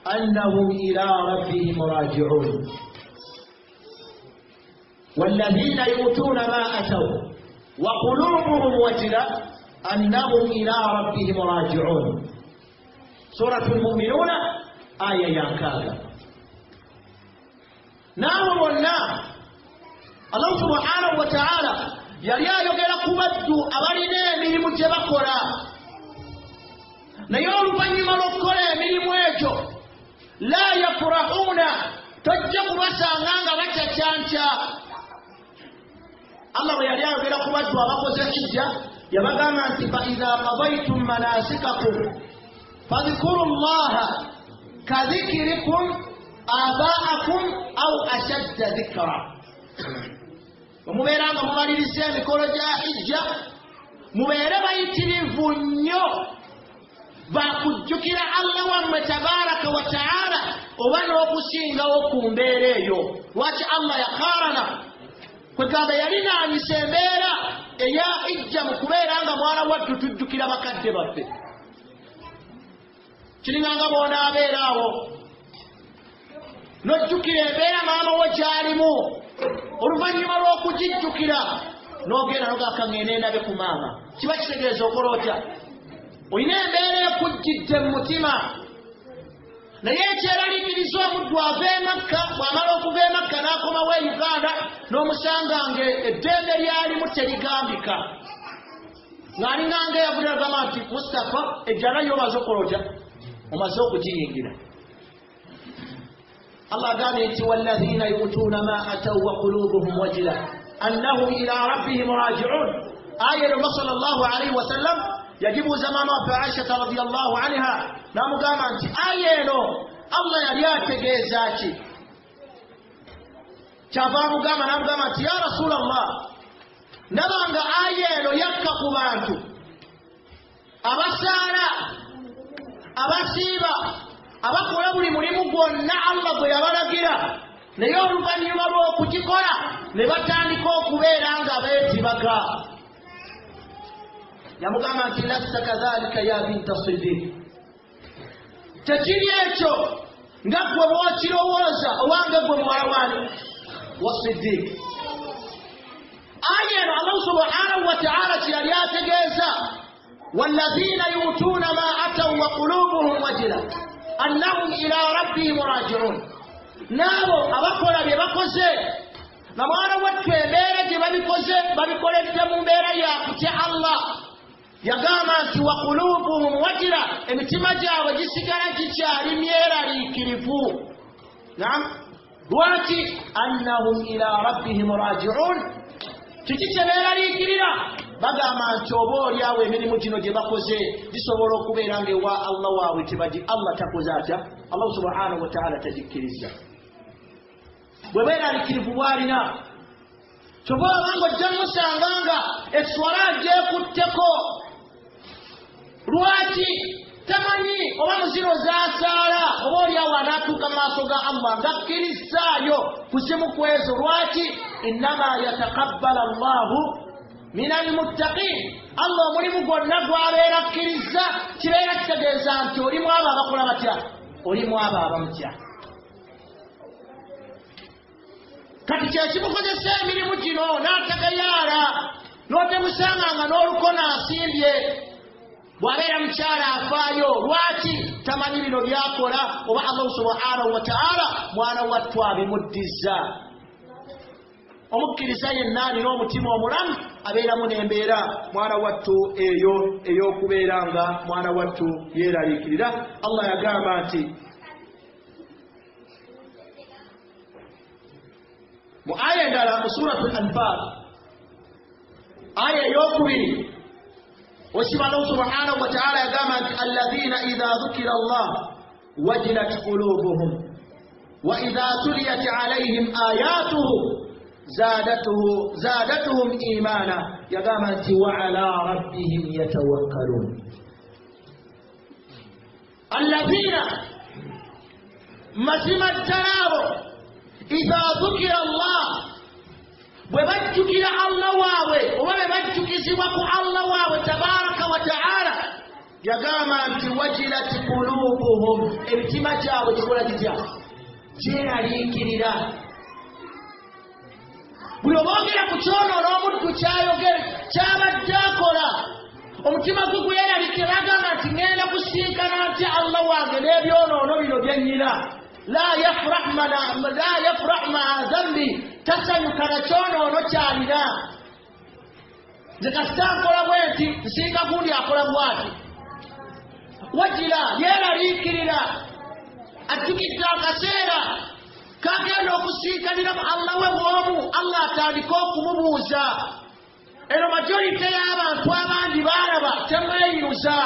annahum ila rabbihim raji'un walladhina yu'tuuna ma ataw wa qulubuhum wajila annahum ila rabbihim raji'un suratu al-mu'minuna aya y'enkaaga naabo bonna Allah subhanahu wa ta'ala yali ayogera ku baddu abalina emirimu gye bakola naye oluvannyuma lw'okukola emirimu egyo la yafurahuuna tojja kubasanga nga bacacyanca Allah bwe yali ayogera ku baddu abakoze hijja yabagamba nti fa idha qadaytum manasikakum fadhkuru llaha kadhikirikum aba'akum aw ashadda dhikra mubeera nga mumaliriza emikolo gya hijja mubeere bayitirivu nnyo bakujjukira Allah wammwe tabaraka wa ta'ala oba n'okusingawo ku mbeera eyo lwaki Allah yakarana kwegamba yalinaanyisa embeera eya hijja mu kubeera nga mwana wattu tujjukira bakadde baffe kiringanga bw'onaabeera awo n'ojjukira embeera maama wo gy'alimu oluvannyuma lw'okugijjukira n'ogenda n'ogakangenda endabe ku maama kiba kitegeeza okola otya olina embeera ekujjidde mu mutima naye ekyeraliikiriza omuddu ava e Makka bw'amala okuva e Makka n'akomawo e Uganda n'omusanga nga eddembe lyalimu terigambika ng'alinganga eyavudde agamba nti Mustapha ejjala yo omaze okukola otya omaze okugiyingira Allah agambye nti walladhina yu'tuuna ma ataw wa qulubuhum wajila annahum ila rabbihim raji'un aya eno sallallahu alayhi wa sallam yajibuuza maama waffe Aisha radiyallahu anha n'amugamba nti aya eno Allah yali ategeeza ki kyava amugamba n'amugamba nti ya rasulallah ndabanga aya eno yakka ku bantu abasaala abasiiba abakola buli mulimu gwonna Allah gwe yabalagira naye oluvannyuma lw'okugikola ne batandika okubeera nga beetibaga yamugamba nti lasta kadhalika ya binta Siddiq tekiri ekyo nga ggwe bw'okirowooza owange ggwe muwala wani wa Siddiq aya eno Allah subhanahu wa ta'ala kyeyali ategeeza walladhina yu'tuuna ma ataw wa qulubuhum wajila annahum ila rabbihim raji'un naabo abakola bye bakoze na mwana wattu embeera gye babikoledde mu mbeera yakutya Allah yagamba nti wa qulubuhum wajila emitima gyabwe gisigala gikyali myeraliikirivu lwaki annahum ila rabbihim raji'un kiki kye beeraliikirira bagamba nti oba oliawo emirimu gino gye bakoze gisobola okubeera ngaewa Allah waabwe tebagi Allah takoze atya Allah subhanahu wa ta'ala tagikkiriza bwe beeraliikirivu bwalina kyova obanga ojja musanga nga eswala gyekutteko lwaki tamanyi oba muziro zasaala oba oliawo anaatuuka mu maaso ga Allah ngakkirizaayo kuzimu kwezo lwaki innama yataqabbala Allahu min almuttaqin Allah omulimu gwonna gwabeera akkiriza kibeera kitegeeza nti olimu abo abakola batya olimu abo abamutya kati kyekimukozesa emirimu gino n'atagayaala n'otemusanganga n'olukona asimbye bw'abeera mukyala afaayo lwaki tamanyi bino byakola oba Allah subhanahu wa ta'ala mwana wattu abimuddiza omukkiriza yenna alina omutima omulamu abeeramu n'embeera mwana wattu eyo ey'okubeera nga mwana wattu yeeraliikirira Allah yagamba nti mu aya endala mu suratu al-Anfal aya ey'okubiri وسبحان الله سبحانه وتعالى يقول الذين إذا ذكر الله وجلت قلوبهم وإذا تليت عليهم آياته زادتهم إيمانا يقول وعلى ربهم يتوكلون الذين مسم التنار إذا ذكر الله bwebajjukira Allah waabwe oba bebajjukizibwa ku Allah waabwe tabaraka wa ta'ala yagamba nti wajilat qulubuhum emitima gyabwe gikola gitya gyeraliikirira buli oboogera ku kyonoono omuddu kyabadde akola omutima gwe gweyeraliikira agamba nti ŋŋenda kusinkana nti Allah wange n'ebyonoono bino byennyina la yafrah maa dhanbi tasanyuka na kyonoono kyalina nze kasita nkola bwenti nsinga gundi akola bwati wajira yeeraliikirira ajjukidde akaseera kagenda okusiikanira mu Allah we bw'omu Allah atandika okumubuuza eno majorite y'abantu abandi baalaba temweyiruza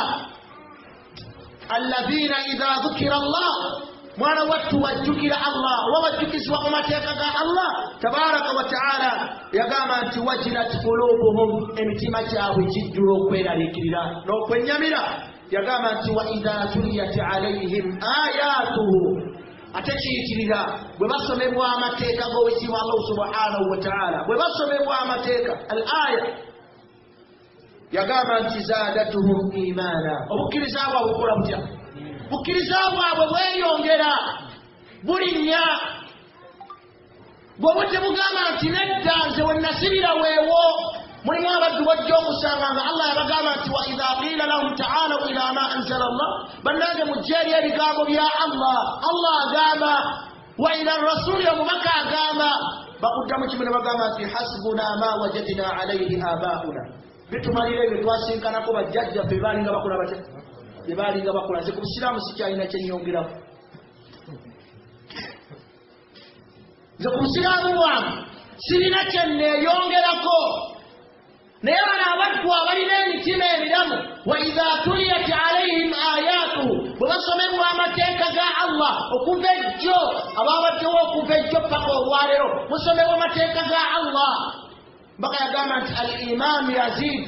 alladhina idha dhukira Allah mwana wattu wajjukira Allah oba wajjukizibwa mu mateeka ga Allah tabaraka wa ta'ala yagamba nti wajilat qulubuhum emitima gyabwe gijjula okweraliikirira n'okwennyamira yagamba nti wa idha tuliyat alayhim ayatuhu ate kiyitirira bwe basomebwa amateeka g'owekitiibwa Allah subhanahu wa ta'ala bwe basomebwa amateeka al aya yagamba nti zaadatuhum imaana obukkiriza bwabwe bukola butya bukkiriza bwabwe bweyongera bulinnya bw'oba tebugamba nti nedda nze we nasibira weewo mulimu abaddu bajja okusanga nga Allah yabagamba nti wa idha qila lahum ta'alaw ila ma anzala Allah bannange mujje eri ebigambo bya Allah Allah agamba wa ila rasuli omubaka agamba bakuddamu kimu ne bagamba nti hasbuna ma wajadna alayhi abauna bitumalira ebyo twasinkanako bajjajjaffe baalinga bakola batya bye baalinga bakola nze ku busiraamu sikyalina kyennyongeramu nze ku busiraamu bwange sirina kyenneeyongerako naye bano abaddu abalina emitima emiramu wa idha tuliyat alayhim ayatuhu bwe basomebwa amateeka ga Allah okuva ejjo abaabaddewo okuva ejjo paka olwaleero musomebwa amateeka ga Allah mbaka yagamba nti al imaanu yazid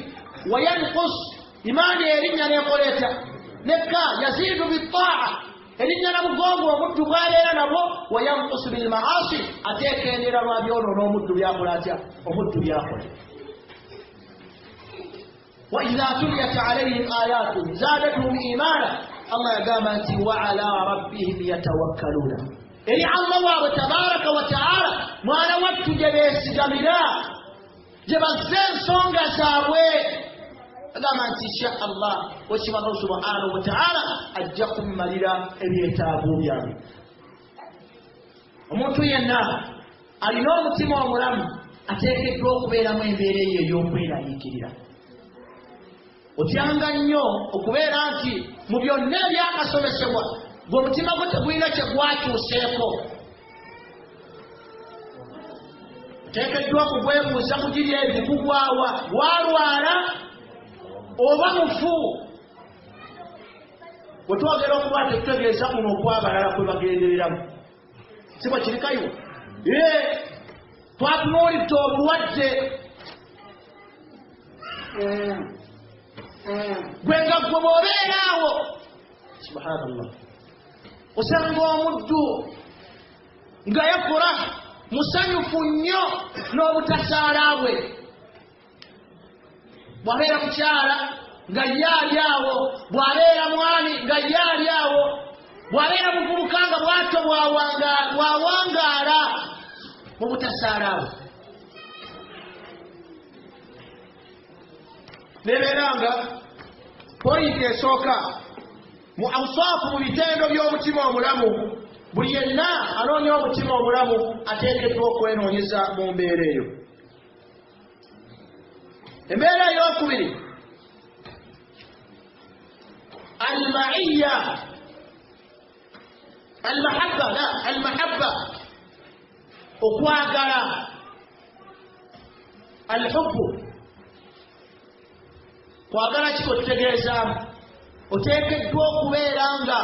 wa yanqus imaani erinnya nekoleeta nekka yaziidu bitaa erinnya namugongo omuddu bw'abeera nabwo wa yanqusu bilmaasi ateekendera lwa byonoono omuddu byakola atya omuddu byakola wa idha tuliyat alayhim ayatuhu zaadatuhum imaana Allah yagamba nti wa ala rabbihim yatawakkaluuna eri Allah waabwe tabaraka wa ta'ala mwana wattu gye beesigamira gye bazze ensonga zaabwe agamba nti insha Allah wekiba Allah subhanahu wa ta'ala ajja kummalira ebyetaago byabwe omuntu yenna alina omutima omulamu ateekeddwa okubeeramu embeera eyo ey'okweraliikirira otyanga nnyo okubeera nti mu byonna ebyakasomesebwa gwe omutima gwe tegulina kye gwakyuseeko teekeddwa kugwebuusa ku giri ebi kugwawa walwala oba mufu bwe twogera okuba tetutegeeza kuno okwabalala kwe bagendereramu si bwe kirikayo twatunuulidde obulwadde gwe nga gwe bw'obeeraawo subhanallah osanga omuddu nga yakula musanyufu nnyo n'obutasaala bwe bw'abeera mukyala nga yaali awo bw'abeera mwami nga yaali awo bw'abeera muvubuka nga bw'atyo bw'awangaala mu butasaala bwe nebeera nga poyinti esooka mu awsaafu mu bitendo by'omutima omulamu buli yenna anoonya omutima omulamu ateekeddwa okwenoonyeza mu mbeera eyo. Embeera ey'okubiri almaiya almahabba okwagala alhubbu kwagala kiko tutegeeza oteekeddwa okubeera nga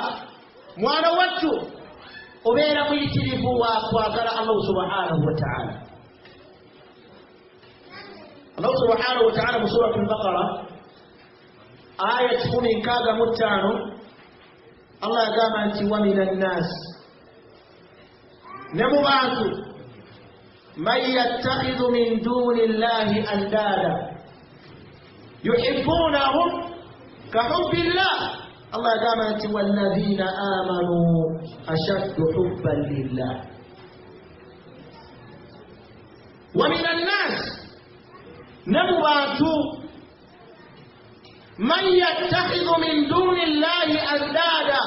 mwana wattu obeera muyitirivu wa kwagala Allah subhanahu wa ta'ala. Allah subhanahu wa ta'ala mu surati al-Baqara aya 65 Allah yagamba nti wa minan nas ne mu bantu man yattakhidhu min duni llahi andada yuhibbunahum ka hubbillah Allah yagamba nti walladhina amanu ashaddu hubban lillah wa minan nas namu bantu man yattakhidhu min duni llahi andada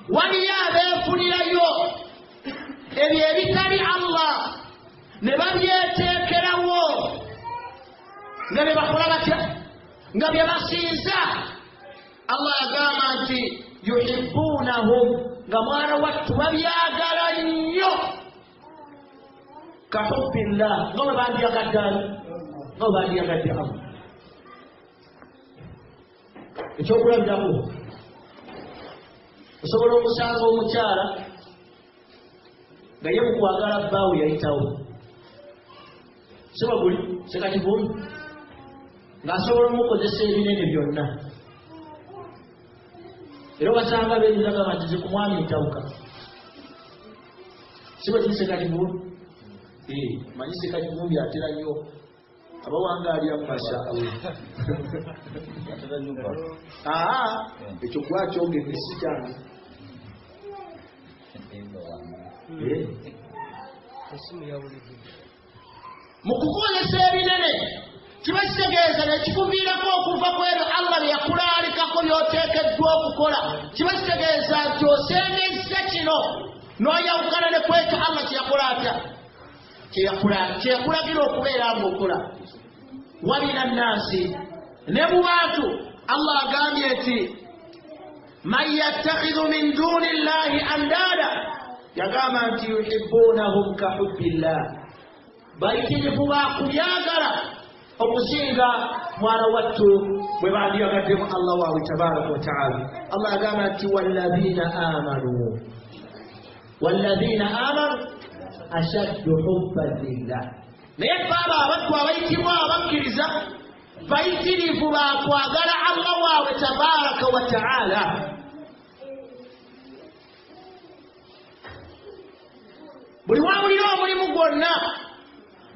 waliyabeefunirayo ebyo ebitali Allah ne babyeteekerawo nga bye bakola batya nga bye basinza Allah agamba nti yuhibbunahum nga mwana wattu babyagala nnyo ka hubbillah nga bwe bandyagadde nga bwe bandyagadde Allah. Ekyokulabirako osobola okusanga omukyala nga ye mu kwagala bbaawe yayitawo siba guli sekatibuli ng'asobola omukozesa ebinene byonna era obasanga beeyizaga batize ku mwami entawuka siba kiri sekatibuli manyi sekatibumbi atera nnyo abawangaaliamu mashaallah ekyo gwakyogedde si kyange mu kukozesa ebinene kiba kitegeeza nekikuviirako okuva ku ebyo Allah bye yakulaalikako by'oteekeddwa okukola kiba kitegeeza nti osengezza kino n'oyawukana ne kweka Allah kyeyakola atya kyeyakulagira okubeera ng'okola. Wa minan naasi ne mu bantu Allah agambye nti man yattakhidhu min duni llahi andada yagamba nti yuhibbunahum ka hubbillah bayitirivu bakubyagala okusinga mwana wattu bwe bandyagaddemu Allah waabwe tabaraka wa taala. Allah agamba nti walladhina amanu ashaddu hubban lillah naye baaba abattu abayitibwa abakkiriza bayitirivu bakwagala Allah waabwe tabaraka wa taala. Buli wawulira omulimu gwonna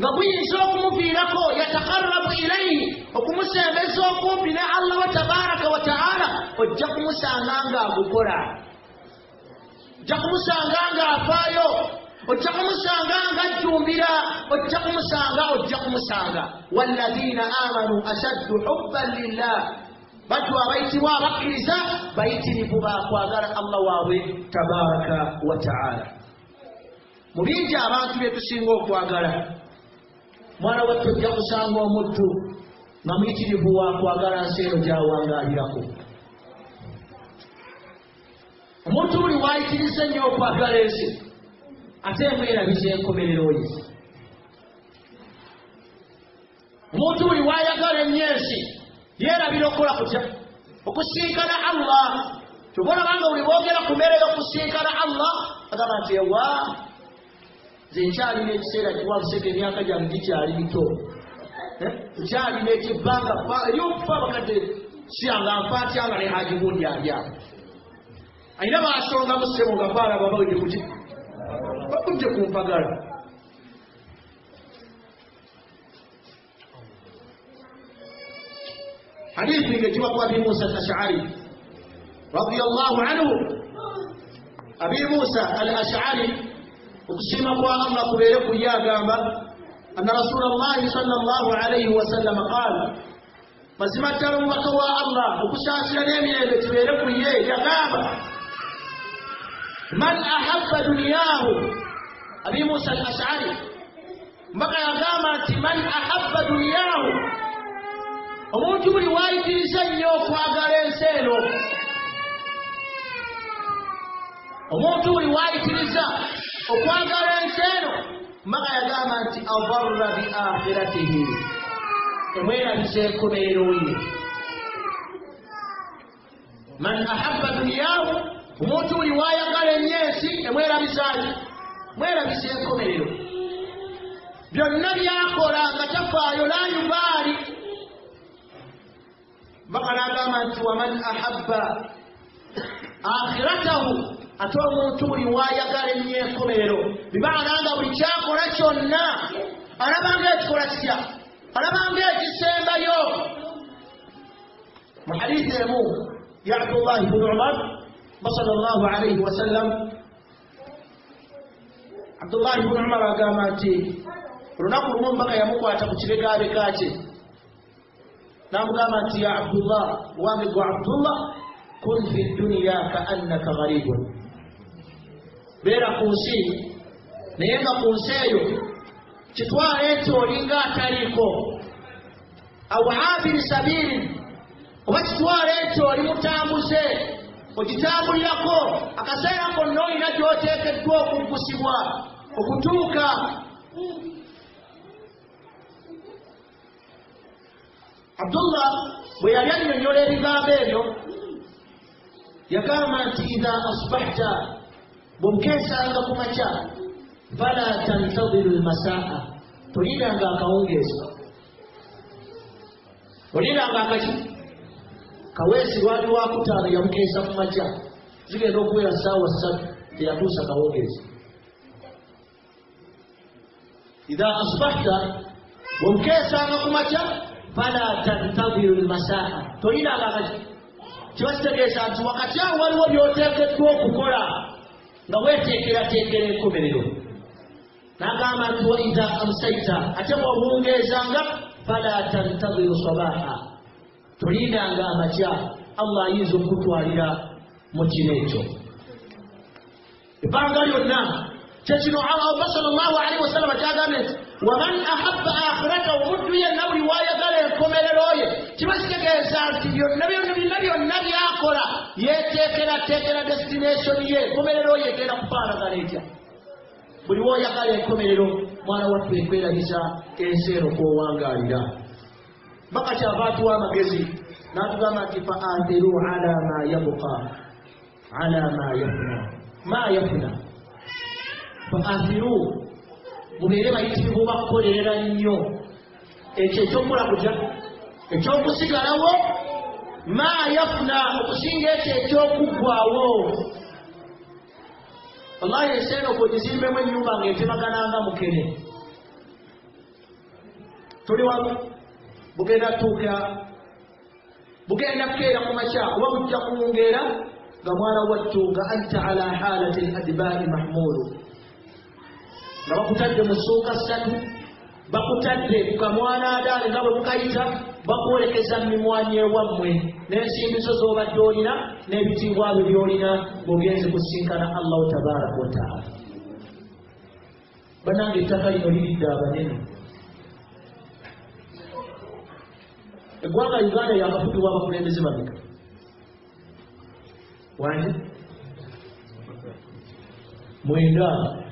nga guyinza okumuviirako yatakarrabu ilayhi okumusembeza okumpi ne Allah wa tabaraka wa taala ojja kumusanga ng'agukola ojja kumusanga ng'afaayo ojja kumusanga ng'ajjumbira ojja kumusanga walladhina amanu ashaddu hubban lillah battu abayitibwa abakkiriza bayitirivu bakwagala Allah waabwe tabaraka wa taala. Mu bingi abantu bye tusinga okwagala mwana wattu ojja kusanga omuddu nga muyitirivu wakwagala nsi eno gy'awangaalirako. Omuntu buli waayitiriza nnyo okwagala ensi ate emwerabiza enkomerero ye omuntu buli waayagala ennyo ensi yeerabira okukola kutya okusinkana Allah tubona banga buli boogera ku mbeera y'okusinkana Allah agamba nti ewa nze nkyalina ekiseera kiwabuseka emyaka gyange gikyali mito nkyalina ekibbanga eryokufa abakadde siyanga nfa tyanga ne Haji Gundi alyawo ayina baasongamu ssebo nga baalaba bawedde kuti bakudde ku mpagala hadithi ng'ekiwa ku Abi Musa al-Ash'ari radiyallahu anhu. Abi Musa al-Ash'ari okusiima kwa Allah kubeere ku ye agamba anna Rasulullahi sallallahu alayhi wa sallam qaala mazima ddala omubaka wa Allah okusaasira n'emirembe kibeere ku ye yagamba man ahabba dunyahu. Abi Musa al-Ash'ari mbaka yagamba nti man ahabba dunyahu omuntu buli waayitiriza nnyo okwagala ensi eno omuntu buli waayitiriza okwagala ensi eno mbaka yagamba nti adarra bi akhiratihi emwerabisa enkomerero ye. Man ahabba dunyahu omuntu buli waayagala ennyo ensi emwerabisaaki mwerabisa enkomerero byonna byakola nga tafaayo la yubaali mbaka n'agamba nti waman ahabba akhiratahu ate omuntu buli waayagala ennyo enkomerero bibaana nga buli kyakola kyonna alabanga ekikola kitya alabanga ekisembayo. mu hadithi emu ya Abdullahi ibn Umar sallallahu alayhi wa sallam Abdullahi ibn Umar agamba nti olunaku lumu mbaka yamukwata ku kibegaabega kye n'amugamba nti ya Abdullah wange gwe Abdullah kun fi dunya kaannaka gharibun beera ku nsi naye nga ku nsi eyo kitwala eti olinga ataliiko aw abiri sabiri oba kitwala eti oli mutambuze ogitambulirako akaseera konna olina gy'oteekeddwa okuggusibwa okutuuka. Abdullah bwe yali annyonnyola ebigambo ebyo yagamba nti idha asbahta bw'omukeesanga ku makya fala tantadiru lmasaa tolindanga akawungeezi olindanga akaki kaweesi lwali wakutaano yamukeesa ku makya zigenda okuwera saawa 3 teyatuusa kawungeezi. idha asbahta bw'omukeesanga ku makya fala tantadiru lmasaa tolindanga akaki kiba kitegeeza nti wakati awo waliwo by'oteekeddwa okukola nga weeteekerateekera enkomerero. n'agamba nti wa idha amsaita ate bw'obungeezanga fala tantadiru sabaha tolindanga amakya Allah ayinza okutwalira mu kiro ekyo ebbanga lyonna. kyekino Allah sallallahu alaihi wasallam kyagambye nti waman ahabba akhiratahu omuddu yenna buli waayagala enkomerero ye kiba kitegeeza nti byonna byakola yeeteekerateekera destination ye enkomerero ye egenda kufaanagana etya. buli wooyagala enkomerero mwana wattu ekwerabisa ensi eno kw'owangaalira. mbaka kyava atuwa amagezi n'atugamba nti fa athiru ala ma yabqa ala ma yafuna fa athiru mubeere bayitirivu bakukolerera nnyo ekyo ekyokukola kutya ekyokusigalawo ma yafuna okusinga ekyo ekyokuggwawo. wallahi ensi eno kwegizimbemu ennyumba ng'etemagananga mukene tuli wamu bugenda tuuka bugenda kukeera ku makya oba bujja kuwungeera nga mwana wattu nga anta ala halati al-adba'i mahmulu nga bakutadde mu ssuuka 3 bakutadde ku kamwana adaale nga bwe mukayita bakwolekeza mu mimwanyi ewammwe n'ensimbizo z'obadde olina n'ebitiibwa byo by'olina ng'ogenze kusinkana Allahu tabaraka wa taala. bannange ettaka lino liridde abanene. eggwanga Uganda yakafugibwa abakulembeze bameka wange 9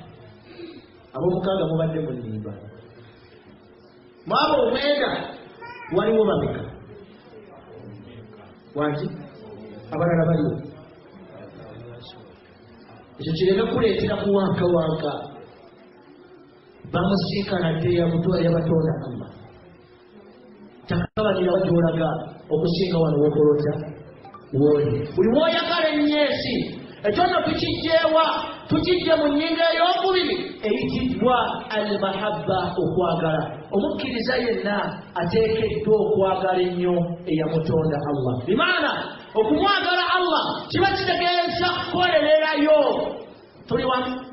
ab'omukaaga mubadde mu nnimba mwabo 9 waliwo bameka wangi abalala baliwo ekyo kireme kuleetera kuwankawanka bamusinkana dde yabatonda Allah takabalira wagyolaga okusinga wano wokolota woli buli woyagala ennyesi ekyo nno tukijjeewa tukijje mu nnyingo ey'okubiri eyitiddwa almahabba okwagala omukkiriza yenna ateekeddwa okwagala ennyo eyamutonda Allah bimaana okumwagala Allah kiba kitegeeza kwererayo tuli wamu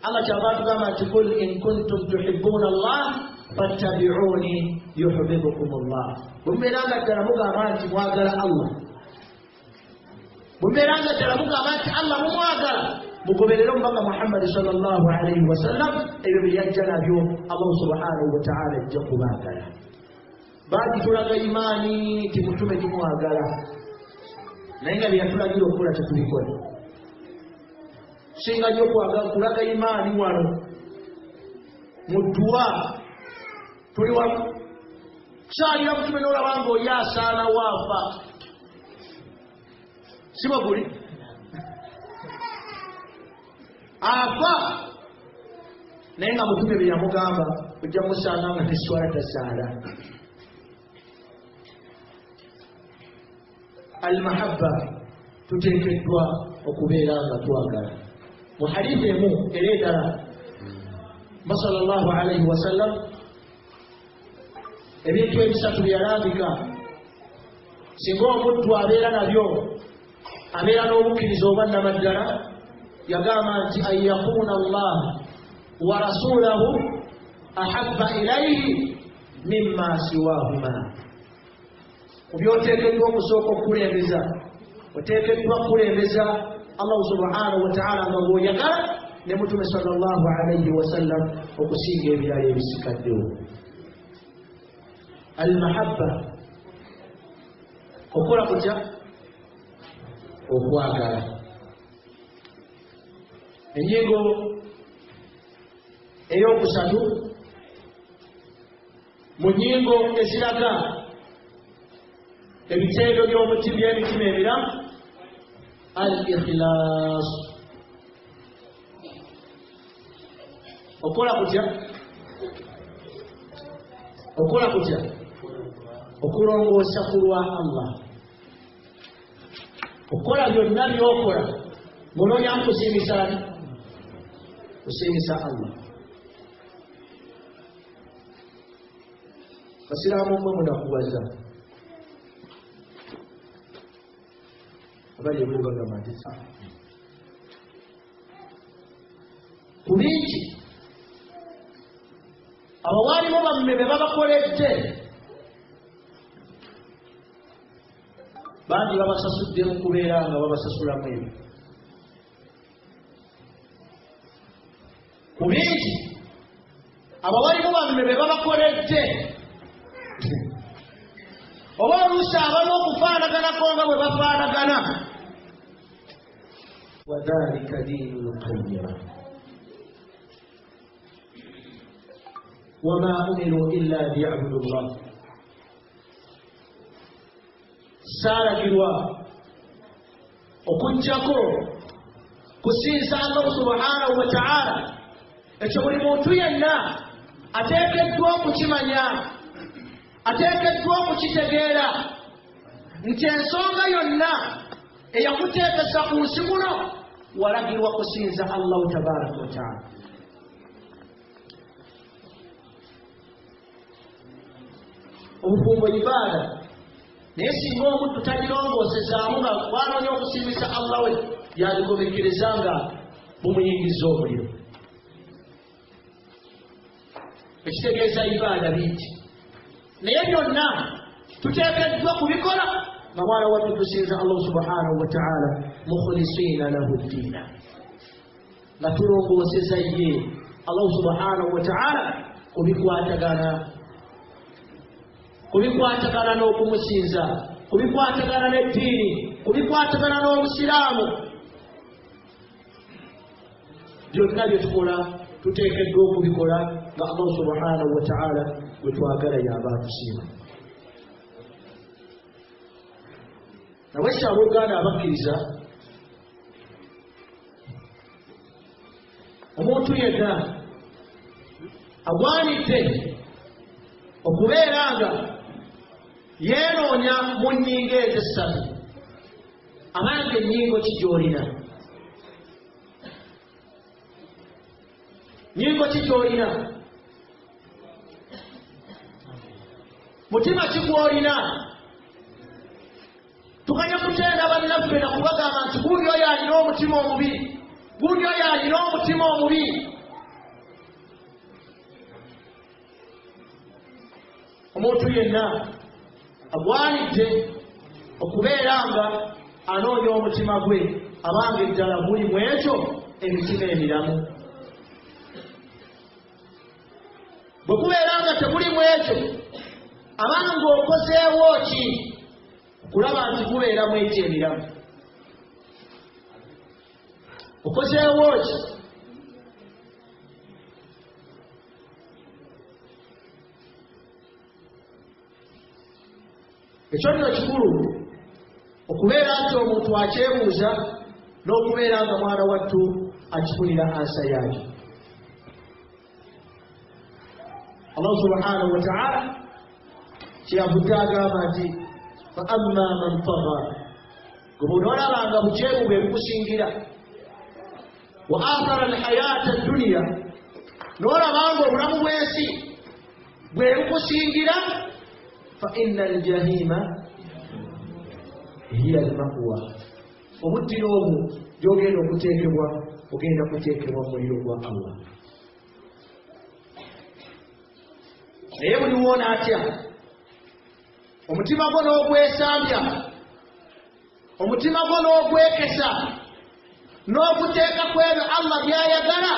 Allah kyava atugamba nti kul in kuntum tuhibbuuna Allah fattabi'uuni yuhibbukum Allah bwemubeeranga ddala mugamba nti mwagala Allah bwemubeeranga ddala mugamba nti Allah mumwagala mugoberere omubaka Muhammad sallallahu alayhi wa sallam ebyo bye yajja nabyo Allah subhanahu wa ta'ala ajja kubaagala baadi tulaga imaani ti mutume tumwagala naye nga bye yatulagira okukola tetubikola singa nnyo kulaga imaani wano mu dduwa tuli wamu kukyalira mutume n'olaba ng'oyo asaana waafa si baguli afa naye nga mutume bye yamugamba ojja musanga nga teswala tasaala almahabba tuteekeddwa okubeera nga twagala mu hadithi emu ereetala sallallahu alayhi wasallam ebintu ebisatu byalambika singa omuddu abeera nabyo abeera n'obukkiriza oba namaddala yagamba nti an yakuna Allah wa rasulahu ahabba ilayhi mimma siwahuma obyoteekeddwa okusooka okukulembeza oteekeddwa okukulembeza Allah subhanahu wa ta'ala nga ng'oyagala ne mutume sallallahu alayhi wasallam okusinga ebirala ebisikaddewo almahabba okola kutya okwagala ennyingo ey'okusatu mu nnyingo eziraga ebiteedo by'emitima emiramu al-ikhilaas okola kutya okulongoosa ku lwa Allah okola byonna byokola ng'onoonya kusiimisa kusiimisa Allah basiraamu mmwe munakuwaza abali ebuli bagamba nti ku bingi abawaalimu bamme be babakoledde bandi babasasudde mu kubeera nga babasasulamu ebyo ku bingi abawaalimu bamme be babakoledde oba oluusi abamu okufaanaganako nga bwe bafaanagana wadhalika diinu lqayyima wama umiru illa liyabudu llah saalagirwa okujjako kusinza Allah subhanahu wa ta'ala ekyo buli muntu yenna ateekeddwa okukimanya ateekeddwa okukitegeera nti ensonga yonna eyakuteekesa ku nsi muno walagirwa kusinza Allahu tabaraka wa ta'ala obufumbo ibaada naye singa omuddu tagirongoosezaamu nga bwanoonya okusiimisa Allah we yaligobekkereza nga bumuyingiza omuliro ekitegeeza ibaada bingi naye byonna tuteekeddwa kubikola nga mwana wattu tusinza Allah subhanahu wa ta'ala mukhlisiina lahu ddiina nga tulongooseza ye Allah subhanahu wa ta'ala kubikwatagana n'okumusinza kubikwatagana n'eddiini kubikwatagana n'obusiraamu byonna bye tukola tuteekeddwa okubikola nga Allah subhanahu wa ta'ala bwe twagala yaba atusiima nabasha ab'Uganda abakkiriza omuntu yenna agwanidde okubeera nga yeenoonya mu nnyingo ez'essatu abange ennyingo ki gy'olina nnyingo ki gy'olina mutima ki gw'olina tukanya kutenda bannaffe na kubagamba nti gundi oyo alina omutima omubi gundi oyo alina omutima omubi omuntu yenna agwanidde okubeera nga anoonya omutima gwe abange eddala muli mu ekyo emitima emiramu bwe kubeera nga temuli mu ekyo abanga okozeewo ki okulaba nti gubeeramu ekyo emiramu okozeewo ki ekyo nno kikulu okubeera nti omuntu akyebuuza n'okubeera nga mwana wattu akifunira ansa yaakyo Allah subhanahu wa ta'ala kyeyavudde agamba nti fa amma man tagha gwe noolabanga bukyebu bwe bukusingira wa athara alhayata addunya noolabanga obulamu bw'ensi bwe bukusingira fa inna aljahima hiya alma'wa obuddiro obwo gy'ogenda okuteekebwa ogenda kuteekebwa mu muliro gwa Allah naye buliwoona atya omutima gwo n'ogwesambya omutima gwo n'ogwekesa n'okuteeka ku ebyo Allah by'ayagala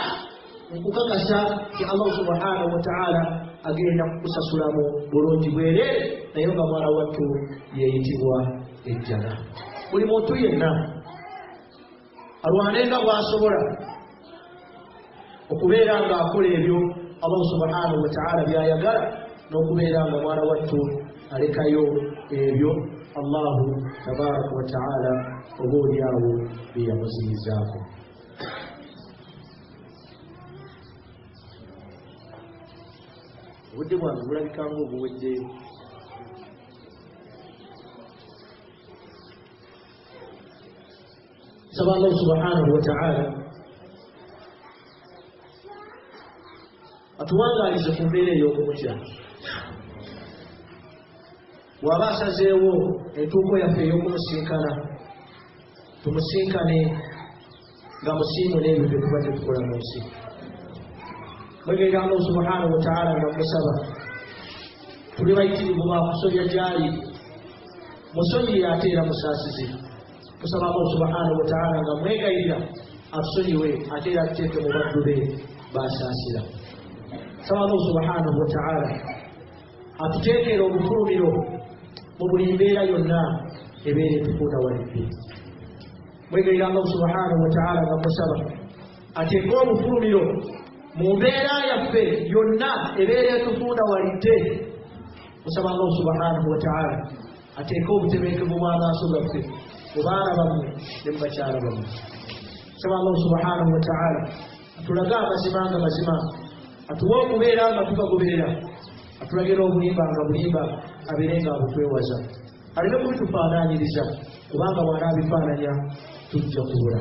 nkukakasa ti Allah subhanahu wa ta'ala agenda kukusasulamu bulungi bwereere naye nga mwana wattu yeeyitibwa ejjana buli muntu yenna alwanenga bw'asobola okubeera ng'akola ebyo Allah subhanahu wa ta'ala by'ayagala n'okubeera nga mwana wattu alekayo ebyo Allahu tabaraka wa ta'ala oboolyawo byeyamuziyizaako obudde bwange bulabikanga obuweddeyo saba Allah subhanahu wa ta'ala atuwangaalize ku mbeera ey'okumutya bw'aba asazeewo entuuko yaffe ey'okumusinkana tumusinkane nga musiimu n'ebyo bye tuba tetukola mu nsi mwegera Allah subhanahu wa ta'ala nga musaba tuli bayitirivu bakusobya gy'ali musonyiye ate era musaasize tusaba Allah subhanahu wa ta'ala nga mwegayirira atusonyiwe ate era atuteeke mu baddu be baasaasira saba Allah subhanahu wa ta'ala atuteekera obufulumiro mu buli mbeera yonna ebeera etufunda walibbe mwegayira Allah subhanahu wa ta'ala nga musaba ateeke obufulumiro mu mbeera yaffe yonna ebeera etufunda walidde musaba Allah subhanahu wa ta'ala ateeke obutebenkevu bw'amaaso gaffe mu baana bammwe ne mu bakyala bammwe saba Allah subhanahu wa ta'ala atulage amazima nga mazima atuwe okubeera nga tugagoberera atulagira obulimba nga bulimba abeere nga abutwewaza aleme kubitufaanaanyiriza kubanga bw'anaabifaananya tujja kubula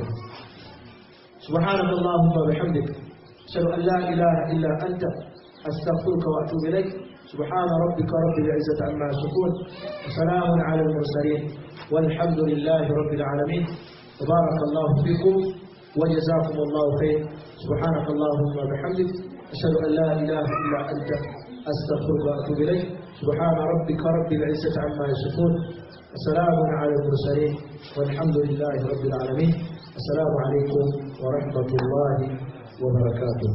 subhanaka allahumma wabihamdik ashhadu an la ilaha illa anta astaghfiruka wa atubu ilayk subhana rabbika rabbil izzati amma yasifun wa salamun ala al mursalin والحمد لله رب العالمين وبارك الله فيكم وجزاكم الله خير سبحانك اللهم وبحمدك أشهد أن لا إله إلا أنت أستغفرك وأتوب إليك سبحان ربك رب العزة عما يصفون وسلام على المرسلين والحمد لله رب العالمين السلام عليكم ورحمة الله وبركاته